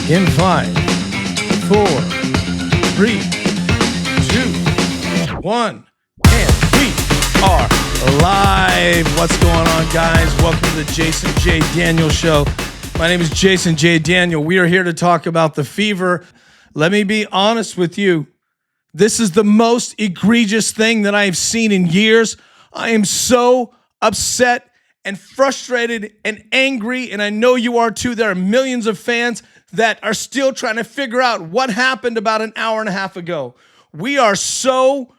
In 5, 4, 3, 2, 1, and we are live. What's going on, guys? Welcome to the Jason J. Daniel Show. My name is Jason J. Daniel. We are here to talk about the Fever. Let me be honest with you. This is the most egregious thing that I've seen in years. I am so upset and frustrated and angry, and I know you are too. There are millions of fans that are still trying to figure out what happened about an hour and a half ago. We are so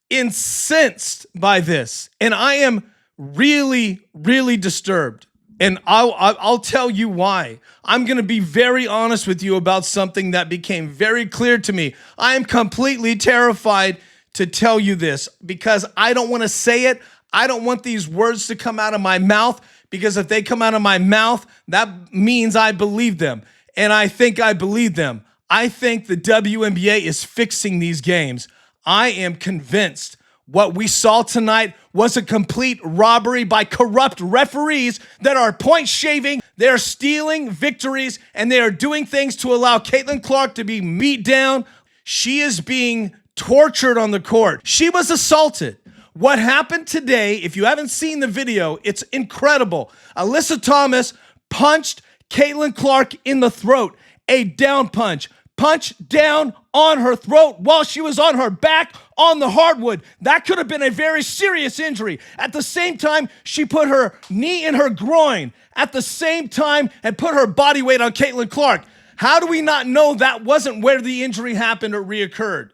incensed by this, and I am really, really disturbed. And I'll tell you why. I'm going to be very honest with you about something that became very clear to me. I am completely terrified to tell you this because I don't want to say it. I don't want these words to come out of my mouth, because if they come out of my mouth, that means I believe them. And I think I believe them. I think the WNBA is fixing these games. I am convinced what we saw tonight was a complete robbery by corrupt referees that are point shaving, they are stealing victories, and they are doing things to allow Caitlin Clark to be beat down. She is being tortured on the court. She was assaulted. What happened today, if you haven't seen the video, it's incredible. Alyssa Thomas punched Caitlin Clark in the throat, a down punch. Punched down on her throat while she was on her back on the hardwood. That could have been a very serious injury. At the same time, she put her knee in her groin at the same time and put her body weight on Caitlin Clark. How do we not know that wasn't where the injury happened or reoccurred?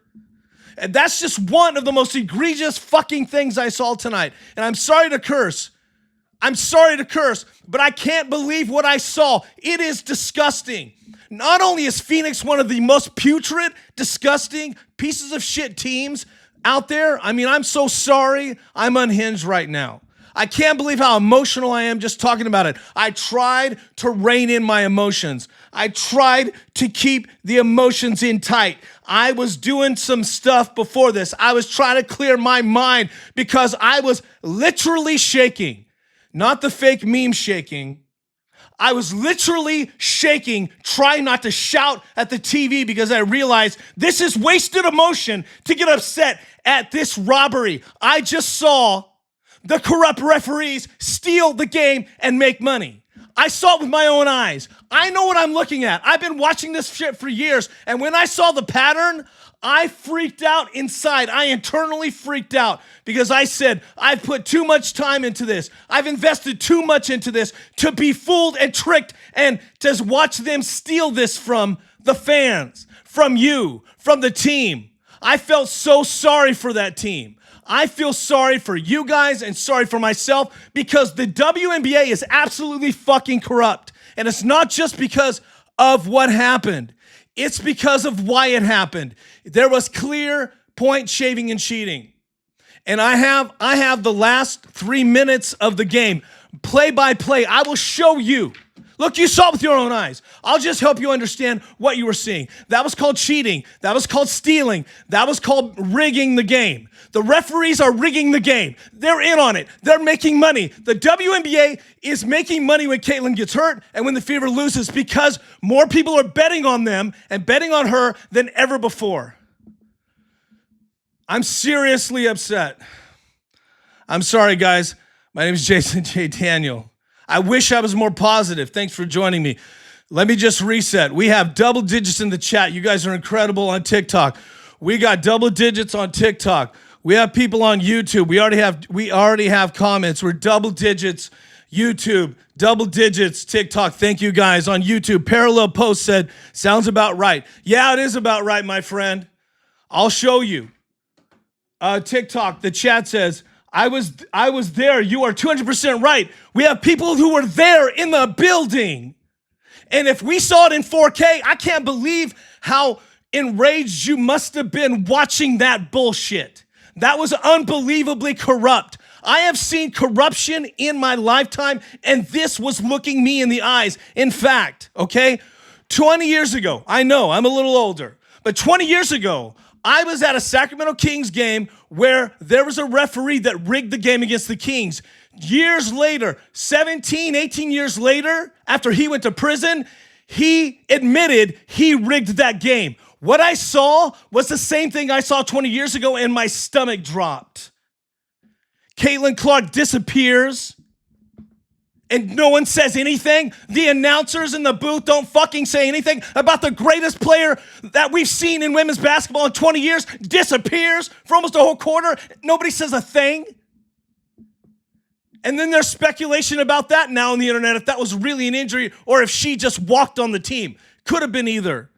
And that's just one of the most egregious fucking things I saw tonight. And I'm sorry to curse. But I can't believe what I saw. It is disgusting. Not only is Phoenix one of the most putrid, disgusting pieces of shit teams out there, I mean, I'm so sorry. I'm unhinged right now. I can't believe how emotional I am just talking about it. I tried to rein in my emotions. I tried to keep the emotions in tight. I was doing some stuff before this. I was trying to clear my mind because I was literally shaking. Not the fake meme shaking. I was literally shaking, trying not to shout at the TV because I realized this is wasted emotion to get upset at this robbery. I just saw the corrupt referees steal the game and make money. I saw it with my own eyes. I know what I'm looking at. I've been watching this shit for years, and when I saw the pattern, I freaked out inside. I internally freaked out because I said, I've put too much time into this. I've invested too much into this to be fooled and tricked and to watch them steal this from the fans, from you, from the team. I felt so sorry for that team. I feel sorry for you guys and sorry for myself because the WNBA is absolutely fucking corrupt. And it's not just because of what happened. It's because of why it happened. There was clear point shaving and cheating. And I have the last 3 minutes of the game. Play by play. I will show you. Look, you saw it with your own eyes. I'll just help you understand what you were seeing. That was called cheating. That was called stealing. That was called rigging the game. The referees are rigging the game. They're in on it. They're making money. The WNBA is making money when Caitlin gets hurt and when the Fever loses because more people are betting on them and betting on her than ever before. I'm seriously upset. I'm sorry, guys. My name is Jason J. Daniel. I wish I was more positive. Thanks for joining me. Let me just reset. We have double digits in the chat. You guys are incredible on TikTok. We got double digits on TikTok. We have people on YouTube. We already have comments. We're double digits YouTube, double digits TikTok. Thank you guys on YouTube. Parallel Post said, sounds about right. Yeah, it is about right, my friend. I'll show you. TikTok, the chat says, I was there. You are 200% right. We have people who were there in the building. And if we saw it in 4K, I can't believe how enraged you must have been watching that bullshit. That was unbelievably corrupt. I have seen corruption in my lifetime, and this was looking me in the eyes. In fact, okay, 20 years ago, I know I'm a little older, but 20 years ago, I was at a Sacramento Kings game where there was a referee that rigged the game against the Kings. Years later, 17, 18 years later, after he went to prison, He admitted he rigged that game. What I saw was the same thing I saw 20 years ago, and my stomach dropped. Caitlin Clark disappears, and no one says anything. The announcers in the booth don't fucking say anything about the greatest player that we've seen in women's basketball in 20 years. Disappears for almost a whole quarter. Nobody says a thing. And then there's speculation about that now on the internet, if that was really an injury or if she just walked on the team. Could have been either.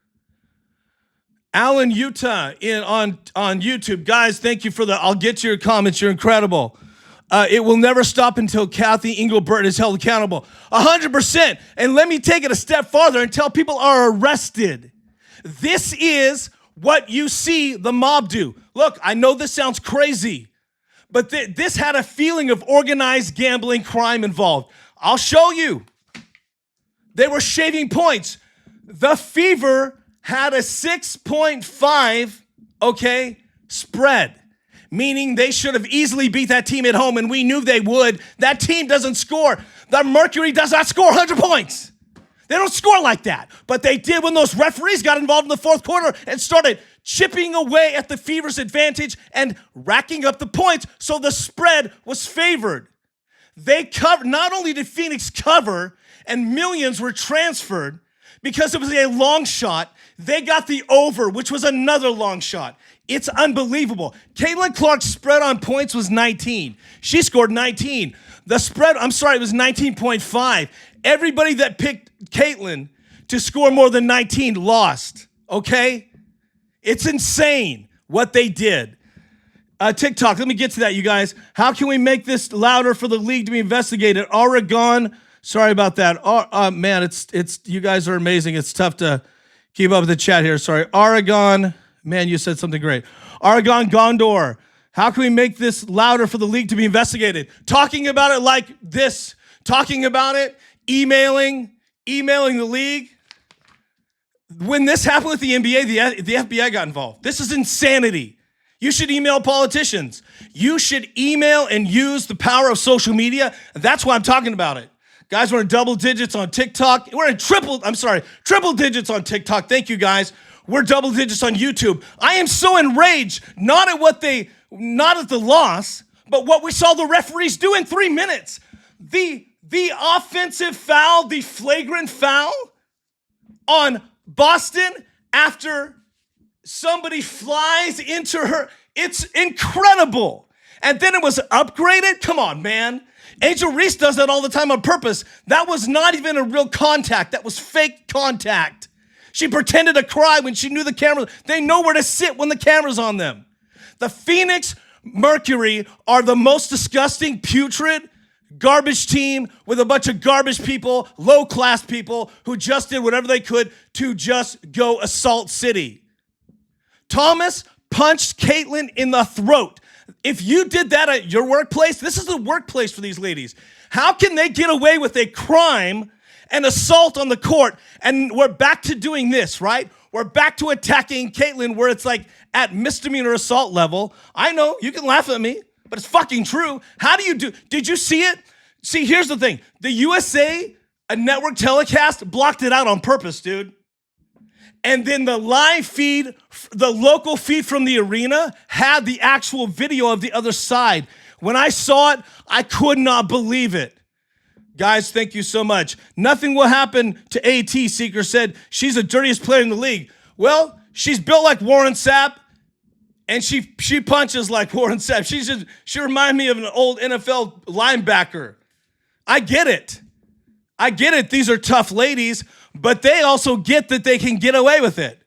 Alan Utah on YouTube. Guys, thank you for I'll get to your comments. You're incredible. It will never stop until Kathy Engelbert is held accountable. 100%. And let me take it a step farther until people are arrested. This is what you see the mob do. Look, I know this sounds crazy, but this had a feeling of organized gambling crime involved. I'll show you. They were shaving points. The Fever had a 6.5, spread. Meaning they should have easily beat that team at home, and we knew they would. That team doesn't score. The Mercury does not score 100 points. They don't score like that. But they did when those referees got involved in the fourth quarter and started chipping away at the Fever's advantage and racking up the points, so the spread was favored. They covered. Not only did Phoenix cover and millions were transferred because it was a long shot, they got the over, which was another long shot. It's unbelievable. Caitlin Clark's spread on points was 19. She scored 19. The spread, it was 19.5. Everybody that picked Caitlin to score more than 19 lost, okay? It's insane what they did. TikTok, let me get to that, you guys. How can we make this louder for the league to be investigated? Oregon, sorry about that. Man, it's you guys are amazing. It's tough to keep up with the chat here. Sorry. Oregon, man, you said something great. Oregon Gondor, how can we make this louder for the league to be investigated? Talking about it like this. Talking about it, emailing the league. When this happened with the NBA, the FBI got involved. This is insanity. You should email politicians. You should email and use the power of social media. That's why I'm talking about it. Guys, we're in double digits on TikTok. We're in triple digits on TikTok. Thank you, guys. We're double digits on YouTube. I am so enraged, not at the loss, but what we saw the referees do in 3 minutes. The offensive foul, the flagrant foul on Boston after somebody flies into her. It's incredible. And then it was upgraded. Come on, man. Angel Reese does that all the time on purpose. That was not even a real contact. That was fake contact. She pretended to cry when she knew the camera. They know where to sit when the camera's on them. The Phoenix Mercury are the most disgusting, putrid, garbage team with a bunch of garbage people, low-class people who just did whatever they could to just go assault City. Thomas punched Caitlin in the throat. If you did that at your workplace, this is the workplace for these ladies. How can they get away with a crime and assault on the court? And we're back to doing this, right? We're back to attacking Caitlin where it's like at misdemeanor assault level. I know, you can laugh at me, but it's fucking true. How do you do? Did you see it? See, here's the thing. The USA, a network telecast, blocked it out on purpose, dude. And then the live feed, the local feed from the arena had the actual video of the other side. When I saw it, I could not believe it. Guys, thank you so much. Nothing will happen to AT, Seeker said. She's the dirtiest player in the league. Well, she's built like Warren Sapp, and she punches like Warren Sapp. She reminds me of an old NFL linebacker. I get it. These are tough ladies, but they also get that they can get away with it.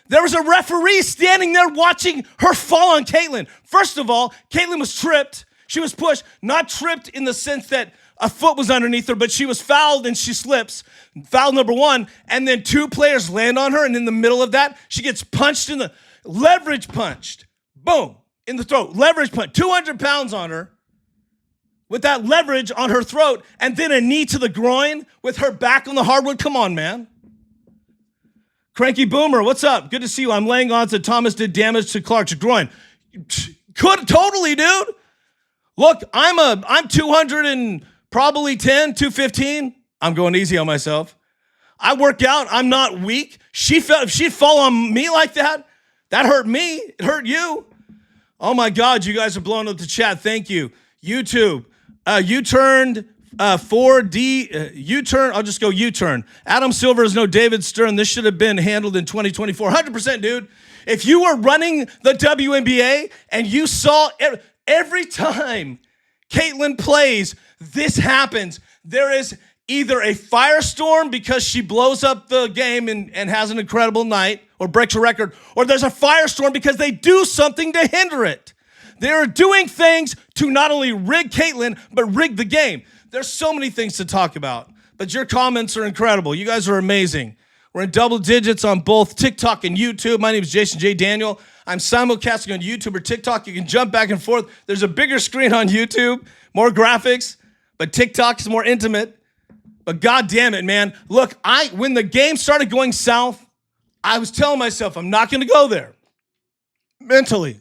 There was a referee standing there watching her fall on Caitlin. First of all, Caitlin was tripped. She was pushed, not tripped in the sense that a foot was underneath her, but she was fouled and she slips. Foul number one, and then two players land on her, and in the middle of that, she gets punched in the, leverage punched. Boom, in the throat, leverage punch, 200 pounds on her. With that leverage on her throat, and then a knee to the groin with her back on the hardwood. Come on, man. Cranky Boomer, what's up? Good to see you. I'm laying odds that Thomas did damage to Clark's groin. Could totally, dude. Look, I'm 200 and probably 10, 215. I'm going easy on myself. I work out. I'm not weak. If she'd fall on me like that, that hurt me. It hurt you. Oh my God, you guys are blowing up the chat. Thank you. YouTube. U-turned 4D. U-turn. I'll just go U-turn. Adam Silver is no David Stern. This should have been handled in 2024. 100%, dude. If you were running the WNBA and you saw every time Caitlin plays, this happens. There is either a firestorm because she blows up the game and has an incredible night or breaks a record, or there's a firestorm because they do something to hinder it. They're doing things to not only rig Caitlin, but rig the game. There's so many things to talk about, but your comments are incredible. You guys are amazing. We're in double digits on both TikTok and YouTube. My name is Jason J. Daniel. I'm simulcasting on YouTube or TikTok. You can jump back and forth. There's a bigger screen on YouTube, more graphics, but TikTok is more intimate. But God damn it, man. Look, when the game started going south, I was telling myself, I'm not going to go there. Mentally.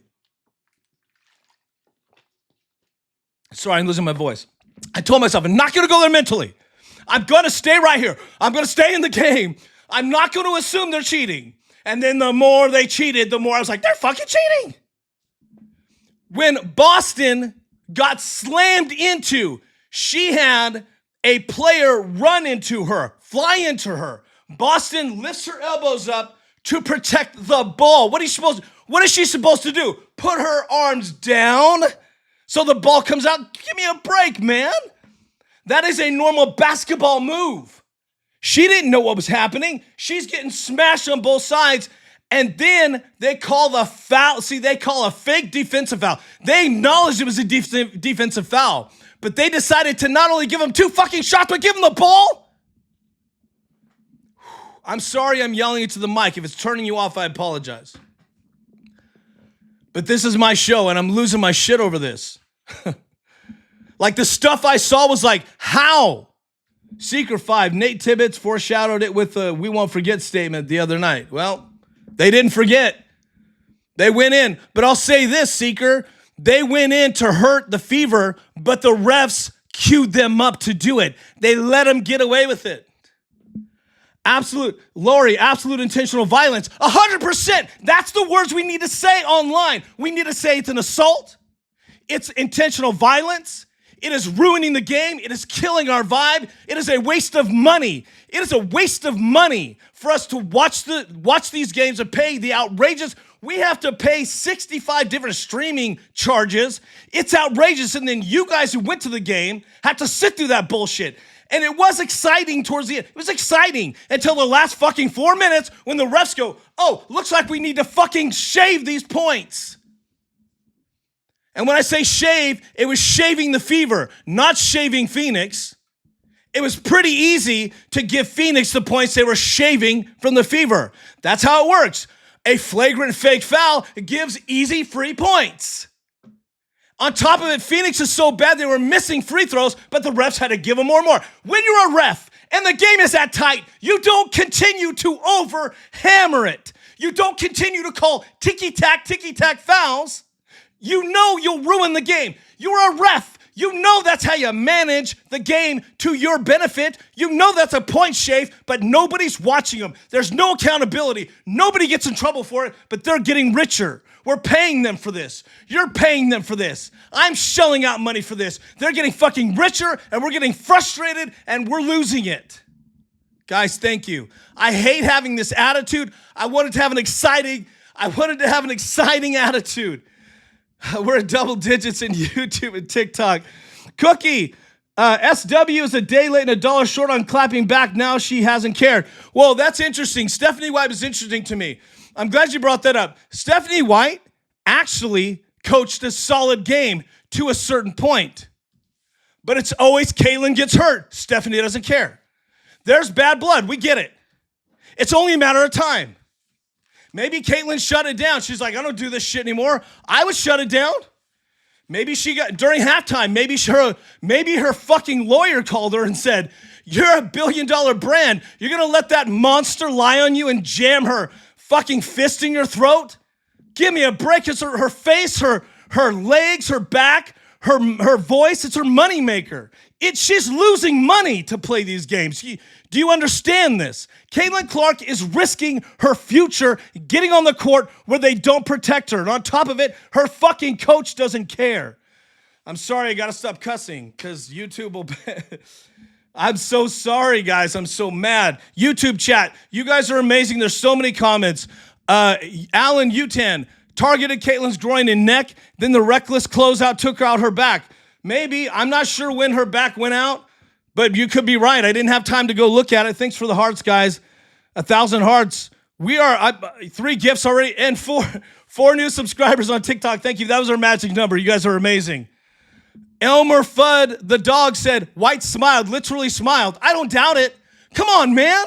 Sorry, I'm losing my voice. I told myself, I'm not going to go there mentally. I'm going to stay right here. I'm going to stay in the game. I'm not going to assume they're cheating. And then the more they cheated, the more I was like, they're fucking cheating. When Boston got slammed into, she had a player run into her, fly into her. Boston lifts her elbows up to protect the ball. What is she supposed to do? Put her arms down so the ball comes out? Give me a break, man. That is a normal basketball move. She didn't know what was happening. She's getting smashed on both sides. And then they call the foul. See, they call a fake defensive foul. They acknowledged it was a defensive foul. But they decided to not only give him 2 fucking shots, but give him the ball? I'm sorry I'm yelling into the mic. If it's turning you off, I apologize. But this is my show, and I'm losing my shit over this. Like, the stuff I saw was like, how? Seeker 5, Nate Tibbetts foreshadowed it with a "we won't forget" statement the other night. Well, they didn't forget. They went in. But I'll say this, Seeker. They went in to hurt the Fever, but the refs queued them up to do it. They let them get away with it. Absolute intentional violence. 100%. That's the words we need to say online. We need to say it's an assault. It's intentional violence. It is ruining the game. It is killing our vibe. It is a waste of money. It is a waste of money for us to watch these games and pay the outrageous. We have to pay 65 different streaming charges. It's outrageous. And then you guys who went to the game have to sit through that bullshit. And it was exciting towards the end. It was exciting until the last fucking 4 minutes when the refs go, oh, looks like we need to fucking shave these points. And when I say shave, it was shaving the Fever, not shaving Phoenix. It was pretty easy to give Phoenix the points they were shaving from the Fever. That's how it works. A flagrant fake foul gives easy free points. On top of it, Phoenix is so bad they were missing free throws, but the refs had to give them more and more. When you're a ref and the game is that tight, you don't continue to over-hammer it. You don't continue to call ticky-tack fouls. You know you'll ruin the game. You're a ref. You know that's how you manage the game to your benefit. You know that's a point shave, but nobody's watching them. There's no accountability. Nobody gets in trouble for it, but they're getting richer. We're paying them for this. You're paying them for this. I'm shelling out money for this. They're getting fucking richer, and we're getting frustrated, and we're losing it. Guys, thank you. I hate having this attitude. I wanted to have an exciting attitude. We're at double digits in YouTube and TikTok. Cookie, SW is a day late and $1 short on clapping back. Now she hasn't cared. Well, that's interesting. Stephanie White is interesting to me. I'm glad you brought that up. Stephanie White actually coached a solid game to a certain point. But it's always Caitlin gets hurt. Stephanie doesn't care. There's bad blood. We get it. It's only a matter of time. Maybe Caitlin shut it down. She's like, I don't do this shit anymore. I would shut it down. Maybe she got, during halftime, maybe her fucking lawyer called her and said, you're a $1 billion brand. You're going to let that monster lie on you and jam her fucking fist in your throat? Give me a break. It's her face, her legs, her back, her voice. It's her moneymaker. She's losing money to play these games. Do you understand this? Caitlin Clark is risking her future getting on the court where they don't protect her. And on top of it, her fucking coach doesn't care. I'm sorry, I gotta stop cussing because YouTube will... I'm so sorry, guys. I'm so mad. YouTube chat, you guys are amazing. There's so many comments. Alan Utan targeted Caitlin's groin and neck. Then the reckless closeout took out her back. Maybe. I'm not sure when her back went out, but you could be right. I didn't have time to go look at it. Thanks for the hearts, guys. 1,000 hearts. We are 3 gifts already and 4 new subscribers on TikTok. Thank you. That was our magic number. You guys are amazing. Elmer Fudd, the dog, said, White smiled, literally smiled. I don't doubt it. Come on, man.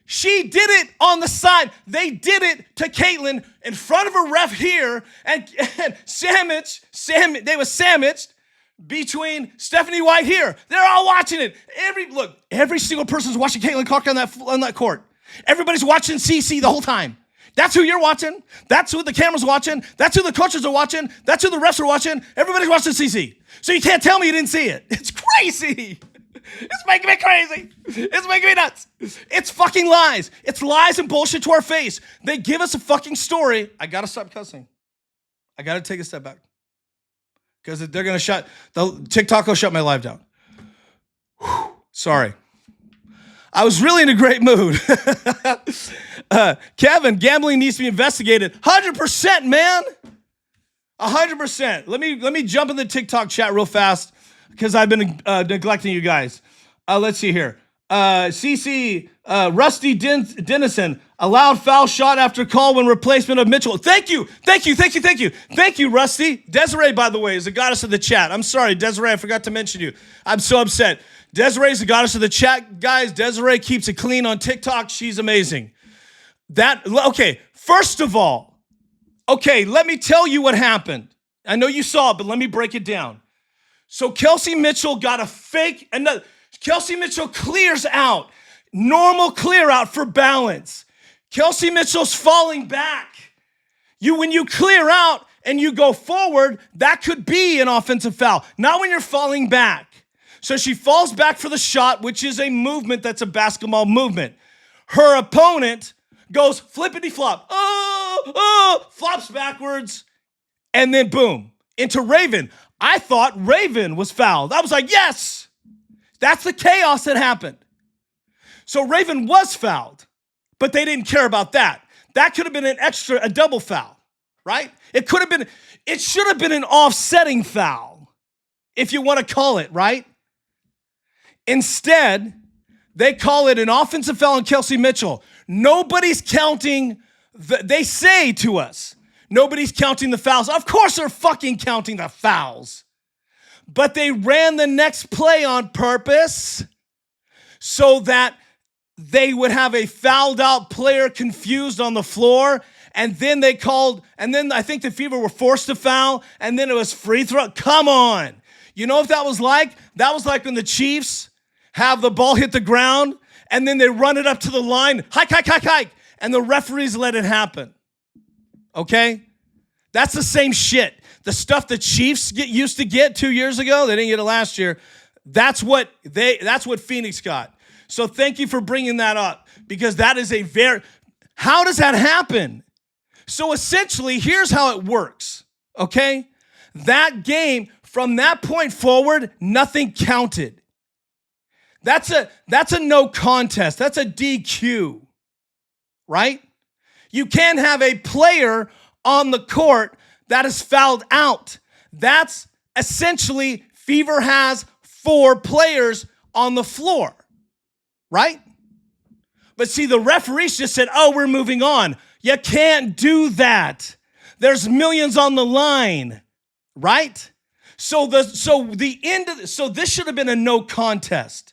She did it on the side. They did it to Caitlin in front of a ref here, and they were sandwiched between Stephanie White here. They're all watching it. Every single person's watching Caitlin Clark on that court. Everybody's watching CC the whole time. That's who you're watching. That's who the camera's watching. That's who the coaches are watching. That's who the refs are watching. Everybody's watching CC. So you can't tell me you didn't see it. It's crazy. It's making me crazy. It's making me nuts. It's fucking lies. It's lies and bullshit to our face. They give us a fucking story. I gotta stop cussing. I gotta take a step back. Because they're gonna TikTok will shut my live down. Whew. Sorry. I was really in a great mood. Kevin, gambling needs to be investigated. 100%, man. 100%. Let me jump in the TikTok chat real fast because I've been neglecting you guys. Let's see here. CC, Rusty Dennison, allowed foul shot after call when replacement of Mitchell. Thank you, Rusty. Desiree, by the way, is the goddess of the chat. I'm sorry, Desiree, I forgot to mention you. I'm so upset. Desiree is the goddess of the chat, guys. Desiree keeps it clean on TikTok. She's amazing. First of all, let me tell you what happened. I know you saw it, but let me break it down. So Kelsey Mitchell got a fake, and Kelsey Mitchell clears out. Normal clear out for balance. Kelsey Mitchell's falling back. When you clear out and you go forward, that could be an offensive foul. Not when you're falling back. So she falls back for the shot, which is a movement that's a basketball movement. Her opponent goes flippity-flop, flops backwards, and then boom, into Raven. I thought Raven was fouled. I was like, yes, that's the chaos that happened. So Raven was fouled, but they didn't care about that. That could have been a double foul, right? It should have been an offsetting foul, if you want to call it, right? Instead, they call it an offensive foul on Kelsey Mitchell. Nobody's counting, they say to us, nobody's counting the fouls. Of course they're fucking counting the fouls. But they ran the next play on purpose so that they would have a fouled out player confused on the floor. And then I think the Fever were forced to foul, and then it was free throw. Come on. You know what that was like? That was like when the Chiefs have the ball hit the ground, and then they run it up to the line, hike, and the referees let it happen. Okay? That's the same shit. The stuff the Chiefs used to get 2 years ago, they didn't get it last year. That's what Phoenix got. So thank you for bringing that up, because that is how does that happen? So essentially, here's how it works, okay? That game, from that point forward, nothing counted. That's a no contest. That's a DQ, right? You can't have a player on the court that is fouled out. That's essentially Fever has 4 players on the floor, right? But see, the referees just said, we're moving on. You can't do that. There's millions on the line, right? So this should have been a no contest.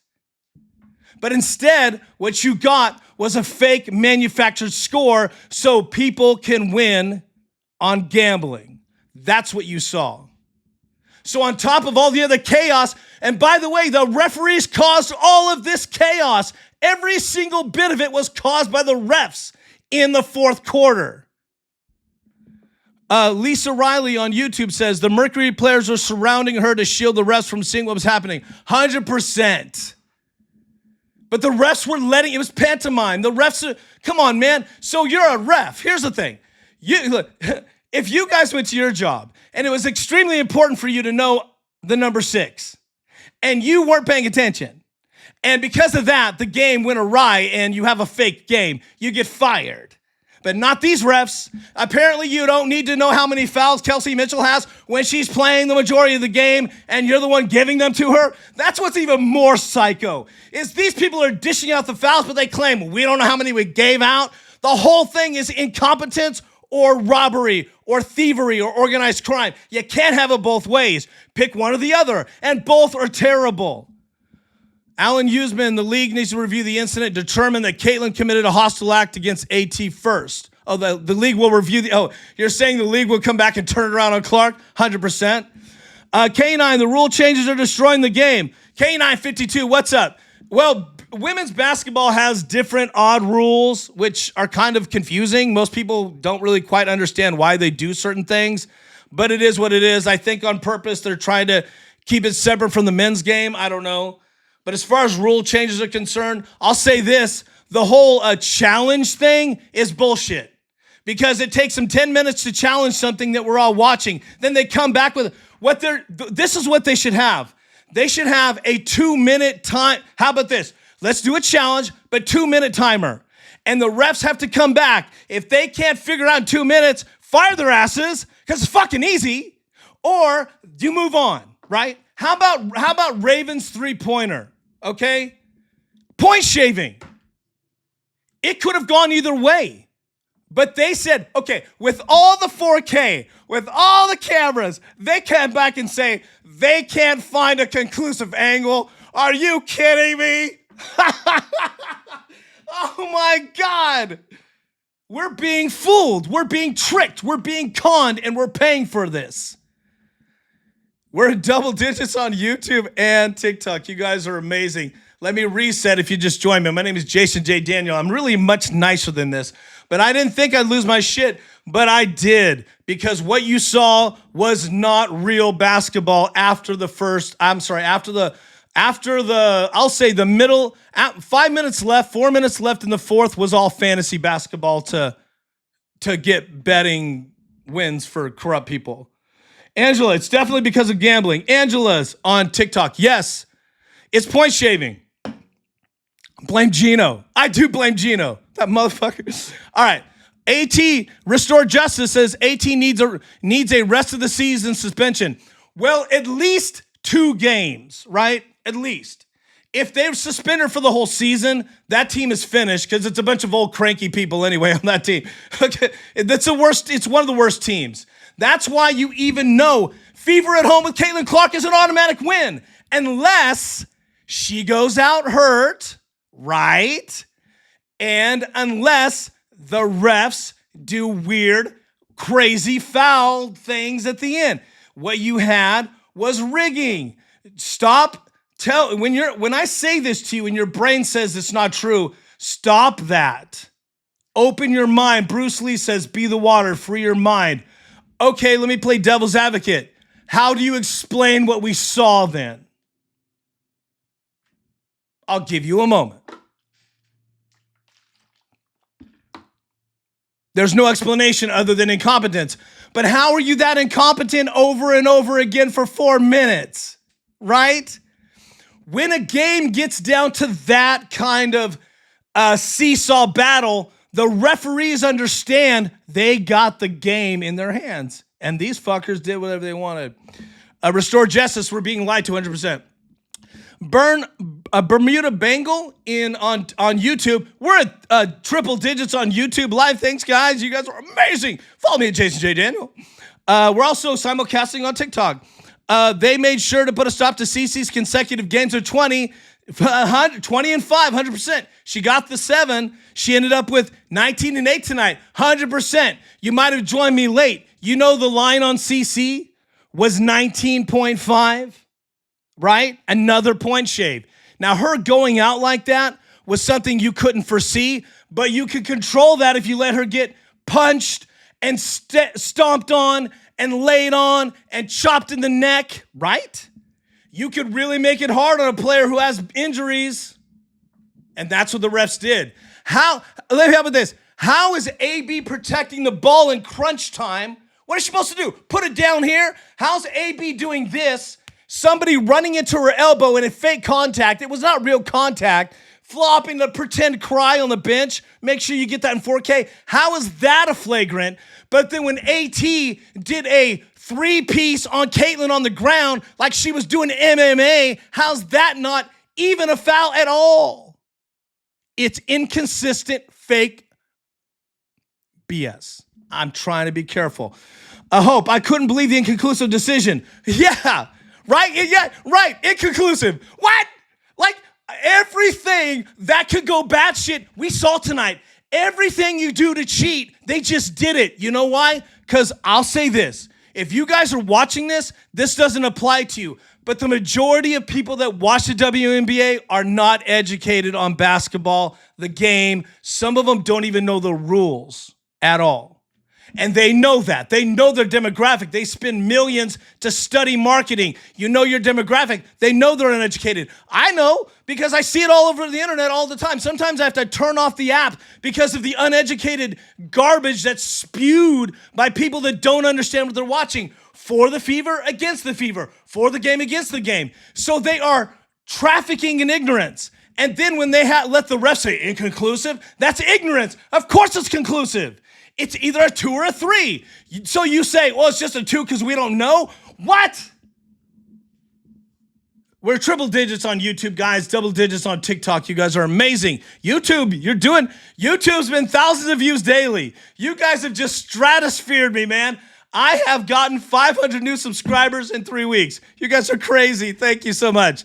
But instead, what you got was a fake manufactured score so people can win on gambling. That's what you saw. So on top of all the other chaos, and by the way, the referees caused all of this chaos. Every single bit of it was caused by the refs in the fourth quarter. Lisa Riley on YouTube says, the Mercury players are surrounding her to shield the refs from seeing what was happening. 100%. But the refs were it was pantomime. The refs come on, man. So you're a ref. Here's the thing. Look, if you guys went to your job and it was extremely important for you to know the number 6 and you weren't paying attention, and because of that, the game went awry and you have a fake game, you get fired. But not these refs. Apparently, you don't need to know how many fouls Kelsey Mitchell has when she's playing the majority of the game and you're the one giving them to her. That's what's even more psycho, is these people are dishing out the fouls, but they claim we don't know how many we gave out. The whole thing is incompetence or robbery or thievery or organized crime. You can't have it both ways. Pick one or the other, and both are terrible. Alan Usman, the league needs to review the incident, determine that Caitlin committed a hostile act against AT first. Oh, the league will review you're saying the league will come back and turn it around on Clark? 100%. K9, the rule changes are destroying the game. K952, what's up? Well, women's basketball has different odd rules, which are kind of confusing. Most people don't really quite understand why they do certain things, but it is what it is. I think on purpose they're trying to keep it separate from the men's game. I don't know. But as far as rule changes are concerned, I'll say this. The whole challenge thing is bullshit, because it takes them 10 minutes to challenge something that we're all watching. Then they come back with this is what they should have. They should have a 2-minute time. How about this? Let's do a challenge, but 2-minute timer. And the refs have to come back. If they can't figure it out in 2 minutes, fire their asses, because it's fucking easy, or you move on, right? How about Ravens 3-pointer? Okay? Point shaving. It could have gone either way. But they said, okay, with all the 4K, with all the cameras, they came back and say they can't find a conclusive angle. Are you kidding me? Oh my God. We're being fooled. We're being tricked. We're being conned, and we're paying for this. We're in double digits on YouTube and TikTok. You guys are amazing. Let me reset if you just joined me. My name is Jason J. Daniel. I'm really much nicer than this, but I didn't think I'd lose my shit, but I did, because what you saw was not real basketball after the, I'll say the middle, 5 minutes left, 4 minutes left in the fourth was all fantasy basketball to get betting wins for corrupt people. Angela, it's definitely because of gambling. Angela's on TikTok. Yes, it's point shaving. Blame Gino. I do blame Gino. That motherfucker. All right. AT Restore Justice says AT needs a rest of the season suspension. Well, at least 2 games, right? At least. If they've suspended her for the whole season, that team is finished, because it's a bunch of old cranky people anyway on that team. Okay, that's the worst. It's one of the worst teams. That's why you even know Fever at home with Caitlin Clark is an automatic win, unless she goes out hurt, right? And unless the refs do weird, crazy foul things at the end. What you had was rigging. When I say this to you and your brain says it's not true, stop that. Open your mind. Bruce Lee says, be the water, free your mind. Okay, let me play devil's advocate. How do you explain what we saw then? I'll give you a moment. There's no explanation other than incompetence. But how are you that incompetent over and over again for 4 minutes, right? When a game gets down to that kind of seesaw battle, the referees understand they got the game in their hands. And these fuckers did whatever they wanted. Restore Justice, we're being lied to 100%. Burn a Bermuda Bengal on YouTube. We're at triple digits on YouTube Live. Thanks, guys. You guys are amazing. Follow me at Jason J. Daniel. We're also simulcasting on TikTok. They made sure to put a stop to Cece's consecutive games of 20 and 5, 100%. She got the 7. She ended up with 19 and 8 tonight, 100%. You might have joined me late. You know the line on Cece was 19.5, right? Another point shave. Now, her going out like that was something you couldn't foresee, but you could control that if you let her get punched and stomped on and laid on and chopped in the neck, right? You could really make it hard on a player who has injuries. And that's what the refs did. Let me help with this. How is AB protecting the ball in crunch time? What is she supposed to do? Put it down here? How's AB doing this? Somebody running into her elbow in a fake contact. It was not real contact. Flopping the pretend cry on the bench. Make sure you get that in 4K. How is that a flagrant? But then when AT did a three-piece on Caitlyn on the ground like she was doing MMA, how's that not even a foul at all? It's inconsistent, fake BS. I'm trying to be careful. I couldn't believe the inconclusive decision. Yeah, right? Yeah, right. Inconclusive. What? Like everything that could go batshit, we saw tonight. Everything you do to cheat, they just did it. You know why? Because I'll say this. If you guys are watching this, this doesn't apply to you. But the majority of people that watch the WNBA are not educated on basketball, the game. Some of them don't even know the rules at all. And they know that. They know their demographic. They spend millions to study marketing. You know your demographic. They know they're uneducated. I know because I see it all over the internet all the time. Sometimes I have to turn off the app because of the uneducated garbage that's spewed by people that don't understand what they're watching. For the fever, against the fever. For the game, against the game. So they are trafficking in ignorance. And then when they let the refs say inconclusive, that's ignorance. Of course it's conclusive. It's either a 2 or a 3. So you say, well, it's just a 2 because we don't know. What? We're triple digits on YouTube, guys. Double digits on TikTok. You guys are amazing. YouTube's been thousands of views daily. You guys have just stratosphered me, man. I have gotten 500 new subscribers in 3 weeks. You guys are crazy. Thank you so much.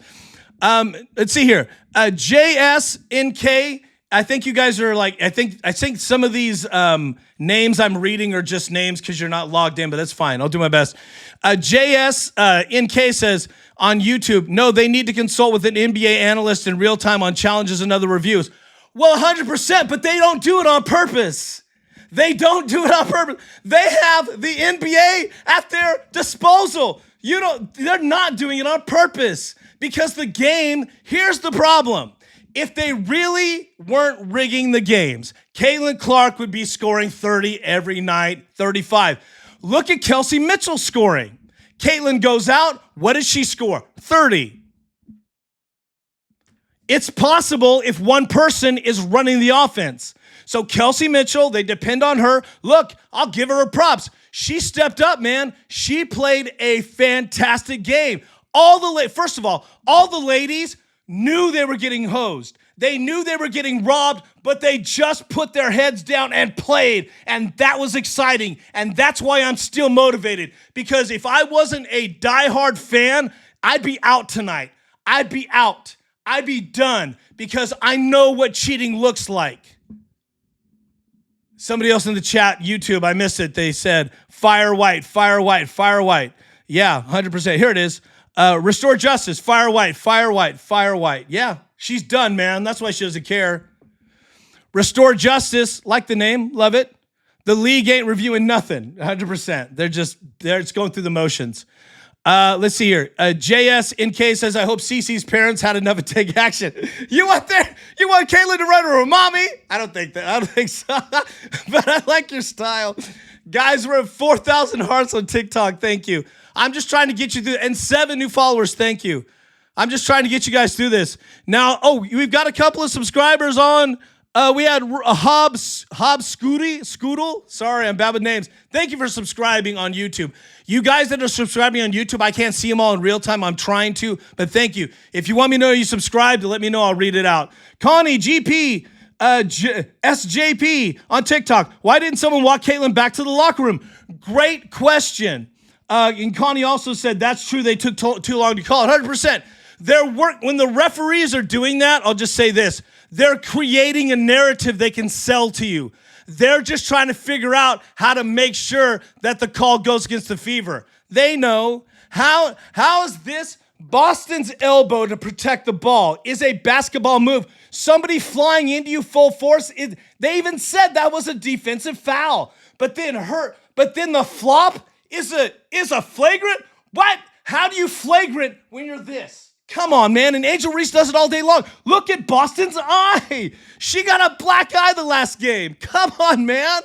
Let's see here. JSNK. I think you guys are like, I think some of these names I'm reading are just names because you're not logged in, but that's fine. I'll do my best. JSNK says on YouTube, no, they need to consult with an NBA analyst in real time on challenges and other reviews. Well, 100%, but they don't do it on purpose. They don't do it on purpose. They have the NBA at their disposal. They're not doing it on purpose because the game, here's the problem. If they really weren't rigging the games, Caitlin Clark would be scoring 30 every night, 35. Look at Kelsey Mitchell scoring. Caitlin goes out. What does she score? 30. It's possible if one person is running the offense. So Kelsey Mitchell, they depend on her. Look, I'll give her props. She stepped up, man. She played a fantastic game. First of all the ladies knew they were getting hosed. They knew they were getting robbed, but they just put their heads down and played, and that was exciting, and that's why I'm still motivated, because if I wasn't a diehard fan, I'd be out tonight. I'd be out. I'd be done, because I know what cheating looks like. Somebody else in the chat, YouTube, I missed it. They said, fire White, fire White, fire White. Yeah, 100%. Here it is. Restore justice, fire White, fire White, fire White. Yeah, she's done, man. That's why she doesn't care. Restore justice, like the name, love it. The league ain't reviewing nothing, 100%. They're just going through the motions. Let's see here. JSNK says, I hope Cece's parents had enough to take action. You want Caitlin to run her mommy? I don't think so. But I like your style. Guys, we're at 4,000 hearts on TikTok. Thank you. I'm just trying to get you through, and 7 new followers. Thank you. I'm just trying to get you guys through this. Now, we've got a couple of subscribers on. We had Hobbs Scoodle. Sorry, I'm bad with names. Thank you for subscribing on YouTube. You guys that are subscribing on YouTube, I can't see them all in real time. I'm trying to, but thank you. If you want me to know you subscribed, let me know. I'll read it out. Connie, GP, SJP on TikTok. Why didn't someone walk Caitlin back to the locker room? Great question. And Connie also said, that's true. They took too long to call it. 100%. When the referees are doing that, I'll just say this. They're creating a narrative they can sell to you. They're just trying to figure out how to make sure that the call goes against the Fever. They know. How is this Boston's elbow to protect the ball is a basketball move. Somebody flying into you full force. They even said that was a defensive foul. But then the flop is a flagrant. What? How do you flagrant when you're this? Come on, man. And Angel Reese does it all day long. Look at Boston's eye. She got a black eye the last game. Come on, man.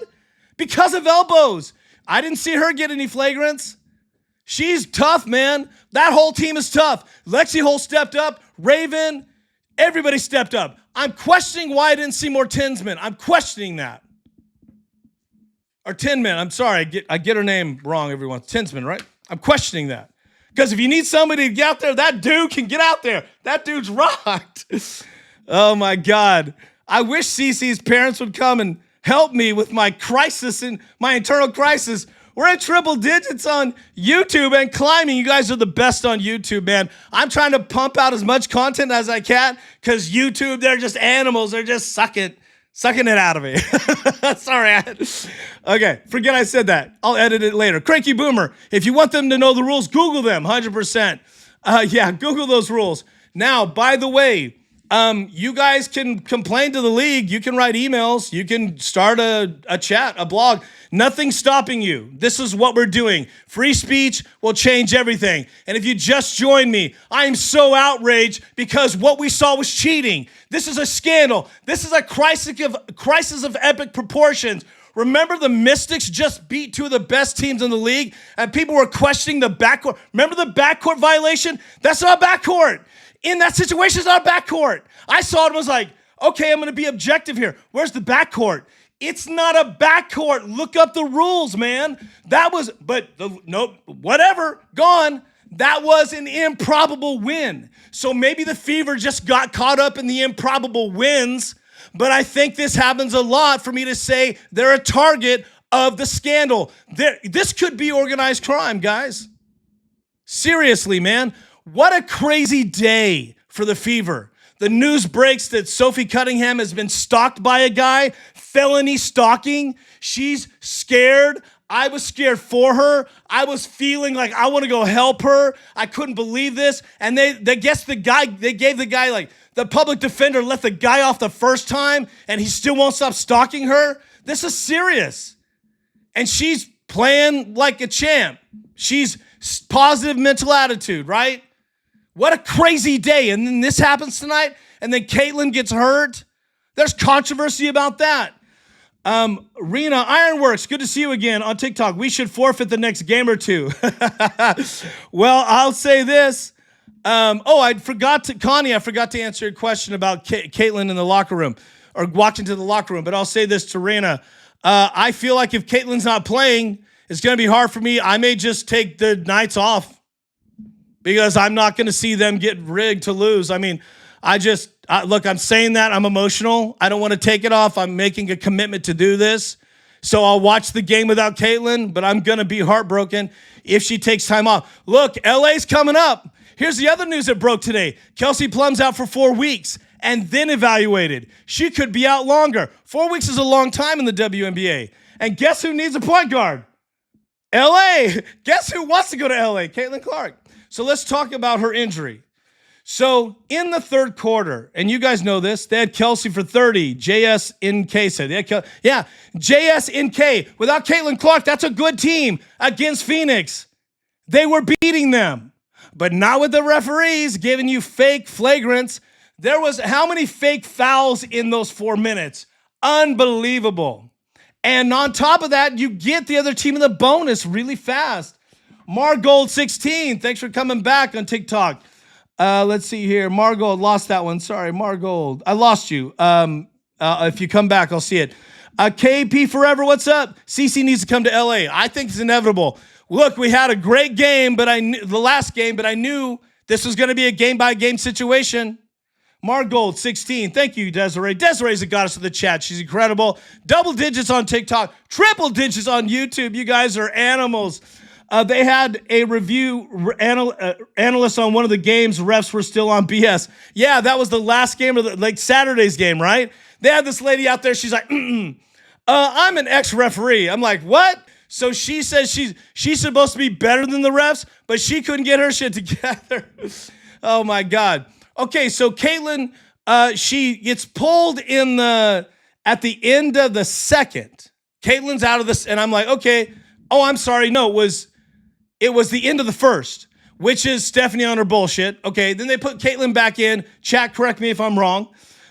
Because of elbows. I didn't see her get any flagrants. She's tough, man. That whole team is tough. Lexi Holt stepped up. Raven, everybody stepped up. I'm questioning why I didn't see more Tinsman. I'm questioning that. Or Tinman. I'm sorry. I get her name wrong every once. Tinsman, right? I'm questioning that. Because if you need somebody to get out there, that dude can get out there. That dude's rocked. Oh, my God. I wish Cece's parents would come and help me with my crisis and my internal crisis. We're at triple digits on YouTube and climbing. You guys are the best on YouTube, man. I'm trying to pump out as much content as I can because YouTube, they're just animals. They're just sucking it out of me. Sorry. Okay, forget I said that. I'll edit it later. Cranky Boomer, if you want them to know the rules, Google them, 100%. Yeah, Google those rules. Now, by the way, you guys can complain to the league. You can write emails. You can start a chat, a blog. Nothing's stopping you. This is what we're doing. Free speech will change everything. And if you just joined me, I am so outraged because what we saw was cheating. This is a scandal. This is a crisis of epic proportions. Remember the Mystics just beat two of the best teams in the league and people were questioning the backcourt. Remember the backcourt violation? That's not backcourt. In that situation, it's not a backcourt. I saw it and was like, okay, I'm going to be objective here. Where's the backcourt? It's not a backcourt. Look up the rules, man. Whatever, gone. That was an improbable win. So maybe the Fever just got caught up in the improbable wins, but I think this happens a lot for me to say they're a target of the scandal. This could be organized crime, guys. Seriously, man. What a crazy day for the Fever. The news breaks that Sophie Cunningham has been stalked by a guy, felony stalking. She's scared. I was scared for her. I was feeling like I want to go help her. I couldn't believe this. And they gave the guy, like, the public defender let the guy off the first time, and he still won't stop stalking her. This is serious. And she's playing like a champ. She's positive mental attitude, right? What a crazy day. And then this happens tonight, and then Caitlyn gets hurt. There's controversy about that. Rena Ironworks, good to see you again on TikTok. We should forfeit the next game or two. Well, I'll say this. I forgot to answer your question about Caitlyn in the locker room or walking to the locker room, but I'll say this to Rena. I feel like if Caitlyn's not playing, it's going to be hard for me. I may just take the nights off because I'm not going to see them get rigged to lose. I mean, look, I'm saying that. I'm emotional. I don't want to take it off. I'm making a commitment to do this. So I'll watch the game without Caitlyn, but I'm going to be heartbroken if she takes time off. Look, LA's coming up. Here's the other news that broke today. Kelsey Plum's out for 4 weeks and then evaluated. She could be out longer. 4 weeks is a long time in the WNBA. And guess who needs a point guard? LA. Guess who wants to go to LA? Caitlin Clark. So let's talk about her injury. So in the third quarter, and you guys know this, they had Kelsey for 30. JSNK said, JSNK. Without Caitlin Clark, that's a good team against Phoenix. They were beating them, but not with the referees giving you fake flagrants. There was how many fake fouls in those 4 minutes? Unbelievable. And on top of that, you get the other team in the bonus really fast. Margold 16, thanks for coming back on TikTok. Let's see here. Margold, lost that one. Sorry, Margold. I lost you. If you come back, I'll see it. KP Forever, what's up? CC needs to come to LA. I think it's inevitable. Look, we had a great game, but I knew this was going to be a game-by-game situation. Margold 16, thank you, Desiree. Desiree's the goddess of the chat. She's incredible. Double digits on TikTok, triple digits on YouTube. You guys are animals. They had a review analyst on one of the games. Refs were still on BS. Yeah, that was the last game of Saturday's game, right? They had this lady out there. She's like, I'm an ex-referee. I'm like, what? So she says she's supposed to be better than the refs, but she couldn't get her shit together. Oh my God. Okay, so Caitlyn, she gets pulled at the end of the second. Caitlyn's out of this, and I'm like, okay. Oh, I'm sorry. No, it was the end of the first. which is Stephanie on her bullshit. Okay, then they put Caitlyn back in. Chat, correct me if I'm wrong.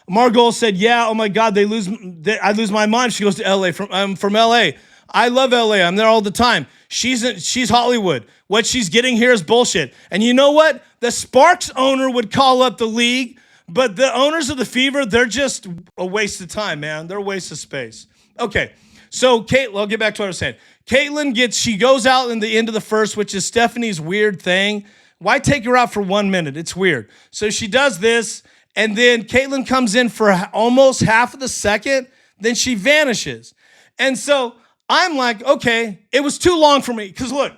Margot said, yeah, oh my God, I lose my mind. She goes to LA. I'm from LA. I love LA. I'm there all the time. She's Hollywood. What she's getting here is bullshit. And you know what? The Sparks owner would call up the league, but the owners of the Fever, they're just a waste of time, man. They're a waste of space. Okay, so I'll get back to what I was saying. Caitlyn she goes out in the end of the first, which is Stephanie's weird thing. Why take her out for 1 minute? It's weird. So she does this, and then Caitlyn comes in for almost half of the second, then she vanishes. And so I'm like, okay, it was too long for me. Because look,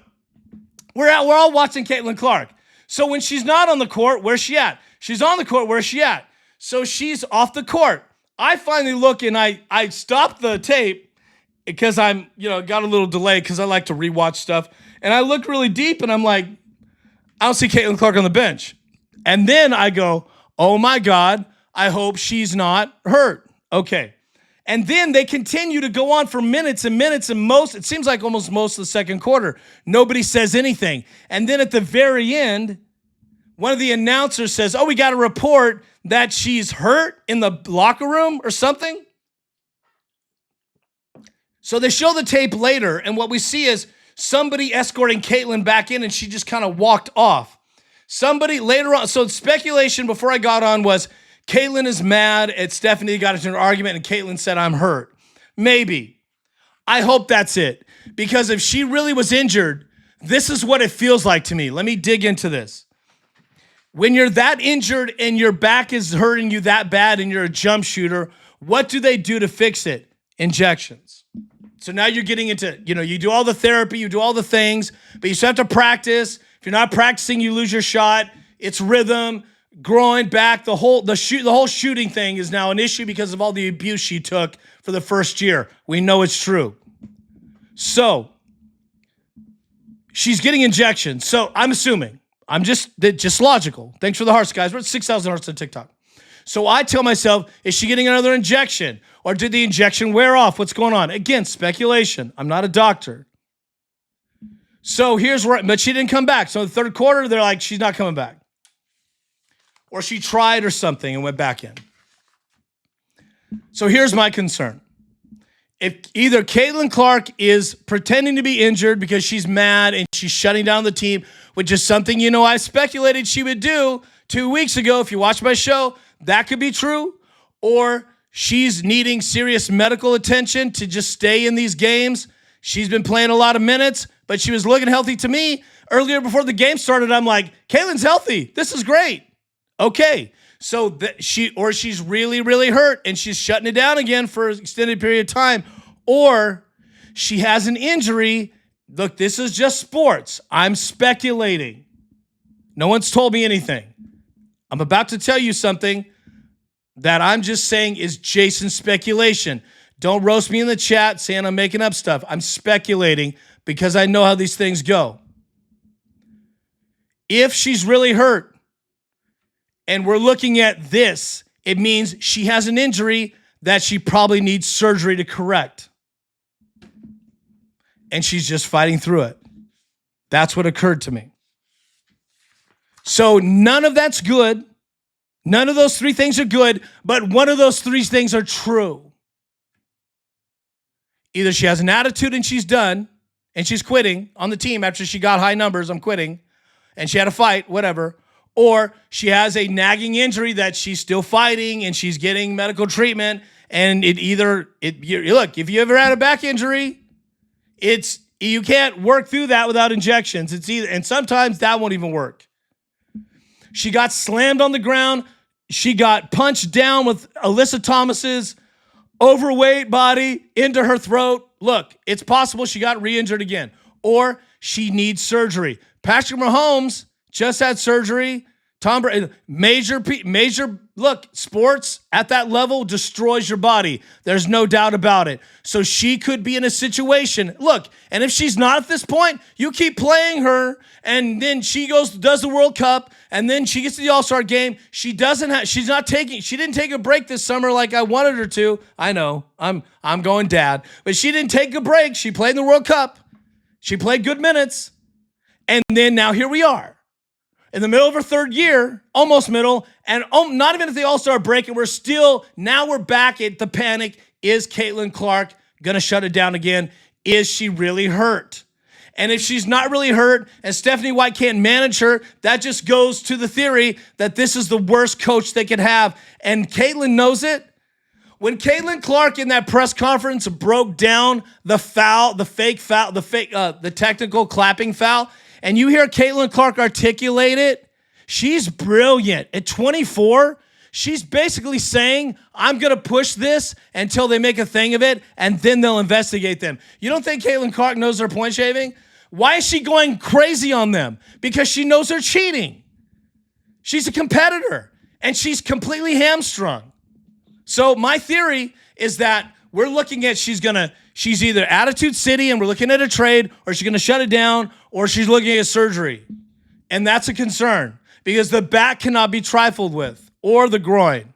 we're all watching Caitlin Clark. So when she's not on the court, where's she at? She's on the court, where's she at? So she's off the court. I finally look and I stopped the tape because I'm, got a little delay because I like to rewatch stuff. And I look really deep and I'm like, I don't see Caitlin Clark on the bench. And then I go, oh my God, I hope she's not hurt. Okay. And then they continue to go on for minutes and minutes, and it seems like almost most of the second quarter, nobody says anything. And then at the very end, one of the announcers says, oh, we got a report that she's hurt in the locker room or something. So they show the tape later, and what we see is somebody escorting Caitlyn back in, and she just kind of walked off. Somebody later on, so speculation before I got on was, Caitlyn is mad at Stephanie, got into an argument, and Caitlyn said, I'm hurt. Maybe. I hope that's it. Because if she really was injured, this is what it feels like to me. Let me dig into this. When you're that injured and your back is hurting you that bad and you're a jump shooter, what do they do to fix it? Injections. So now you're getting into, you do all the therapy, you do all the things, but you still have to practice. If you're not practicing, you lose your shot. It's rhythm. Growing back, the whole shooting thing is now an issue because of all the abuse she took for the first year. We know it's true. So she's getting injections. So I'm assuming, I'm just logical. Thanks for the hearts, guys. We're at 6,000 hearts on TikTok. So I tell myself, is she getting another injection? Or did the injection wear off? What's going on? Again, speculation. I'm not a doctor. So but she didn't come back. So in the third quarter, they're like, she's not coming back. Or she tried or something and went back in. So here's my concern. If either Caitlin Clark is pretending to be injured because she's mad and she's shutting down the team, which is something, I speculated she would do 2 weeks ago. If you watch my show, that could be true. Or she's needing serious medical attention to just stay in these games. She's been playing a lot of minutes, but she was looking healthy to me. Earlier before the game started, I'm like, Caitlin's healthy. This is great. Okay, so she's really, really hurt and she's shutting it down again for an extended period of time, or she has an injury. Look, this is just sports. I'm speculating. No one's told me anything. I'm about to tell you something that I'm just saying is Jason's speculation. Don't roast me in the chat saying I'm making up stuff. I'm speculating because I know how these things go. If she's really hurt, and we're looking at this, it means she has an injury that she probably needs surgery to correct. And she's just fighting through it. That's what occurred to me. So none of that's good. None of those three things are good, but one of those three things are true. Either she has an attitude and she's done, and she's quitting on the team after she got high numbers, I'm quitting, and she had a fight, whatever. Or she has a nagging injury that she's still fighting and she's getting medical treatment. And look, if you ever had a back injury, you can't work through that without injections. And sometimes that won't even work. She got slammed on the ground. She got punched down with Alyssa Thomas's overweight body into her throat. Look, it's possible she got re-injured again, or she needs surgery. Patrick Mahomes just had surgery. Tom Brady, look, sports at that level destroys your body. There's no doubt about it. So she could be in a situation. Look, and if she's not at this point, you keep playing her, and then she does the World Cup, and then she gets to the All-Star game. She didn't take a break this summer like I wanted her to. I know, I'm going dad. But she didn't take a break. She played in the World Cup. She played good minutes. And then now here we are. in the middle of her third year, almost middle, and not even at the All-Star break, and we're back at the panic. Is Caitlin Clark going to shut it down again? Is she really hurt? And if she's not really hurt and Stephanie White can't manage her, that just goes to the theory that this is the worst coach they could have. And Caitlin knows it. When Caitlin Clark in that press conference broke down the foul, the technical clapping foul, and you hear Caitlin Clark articulate it, she's brilliant. At 24, she's basically saying, I'm going to push this until they make a thing of it, and then they'll investigate them. You don't think Caitlin Clark knows they're point shaving? Why is she going crazy on them? Because she knows they're cheating. She's a competitor, and she's completely hamstrung. So my theory is that we're looking at she's either Attitude City and we're looking at a trade, or she's going to shut it down, or she's looking at surgery. And that's a concern because the back cannot be trifled with, or the groin.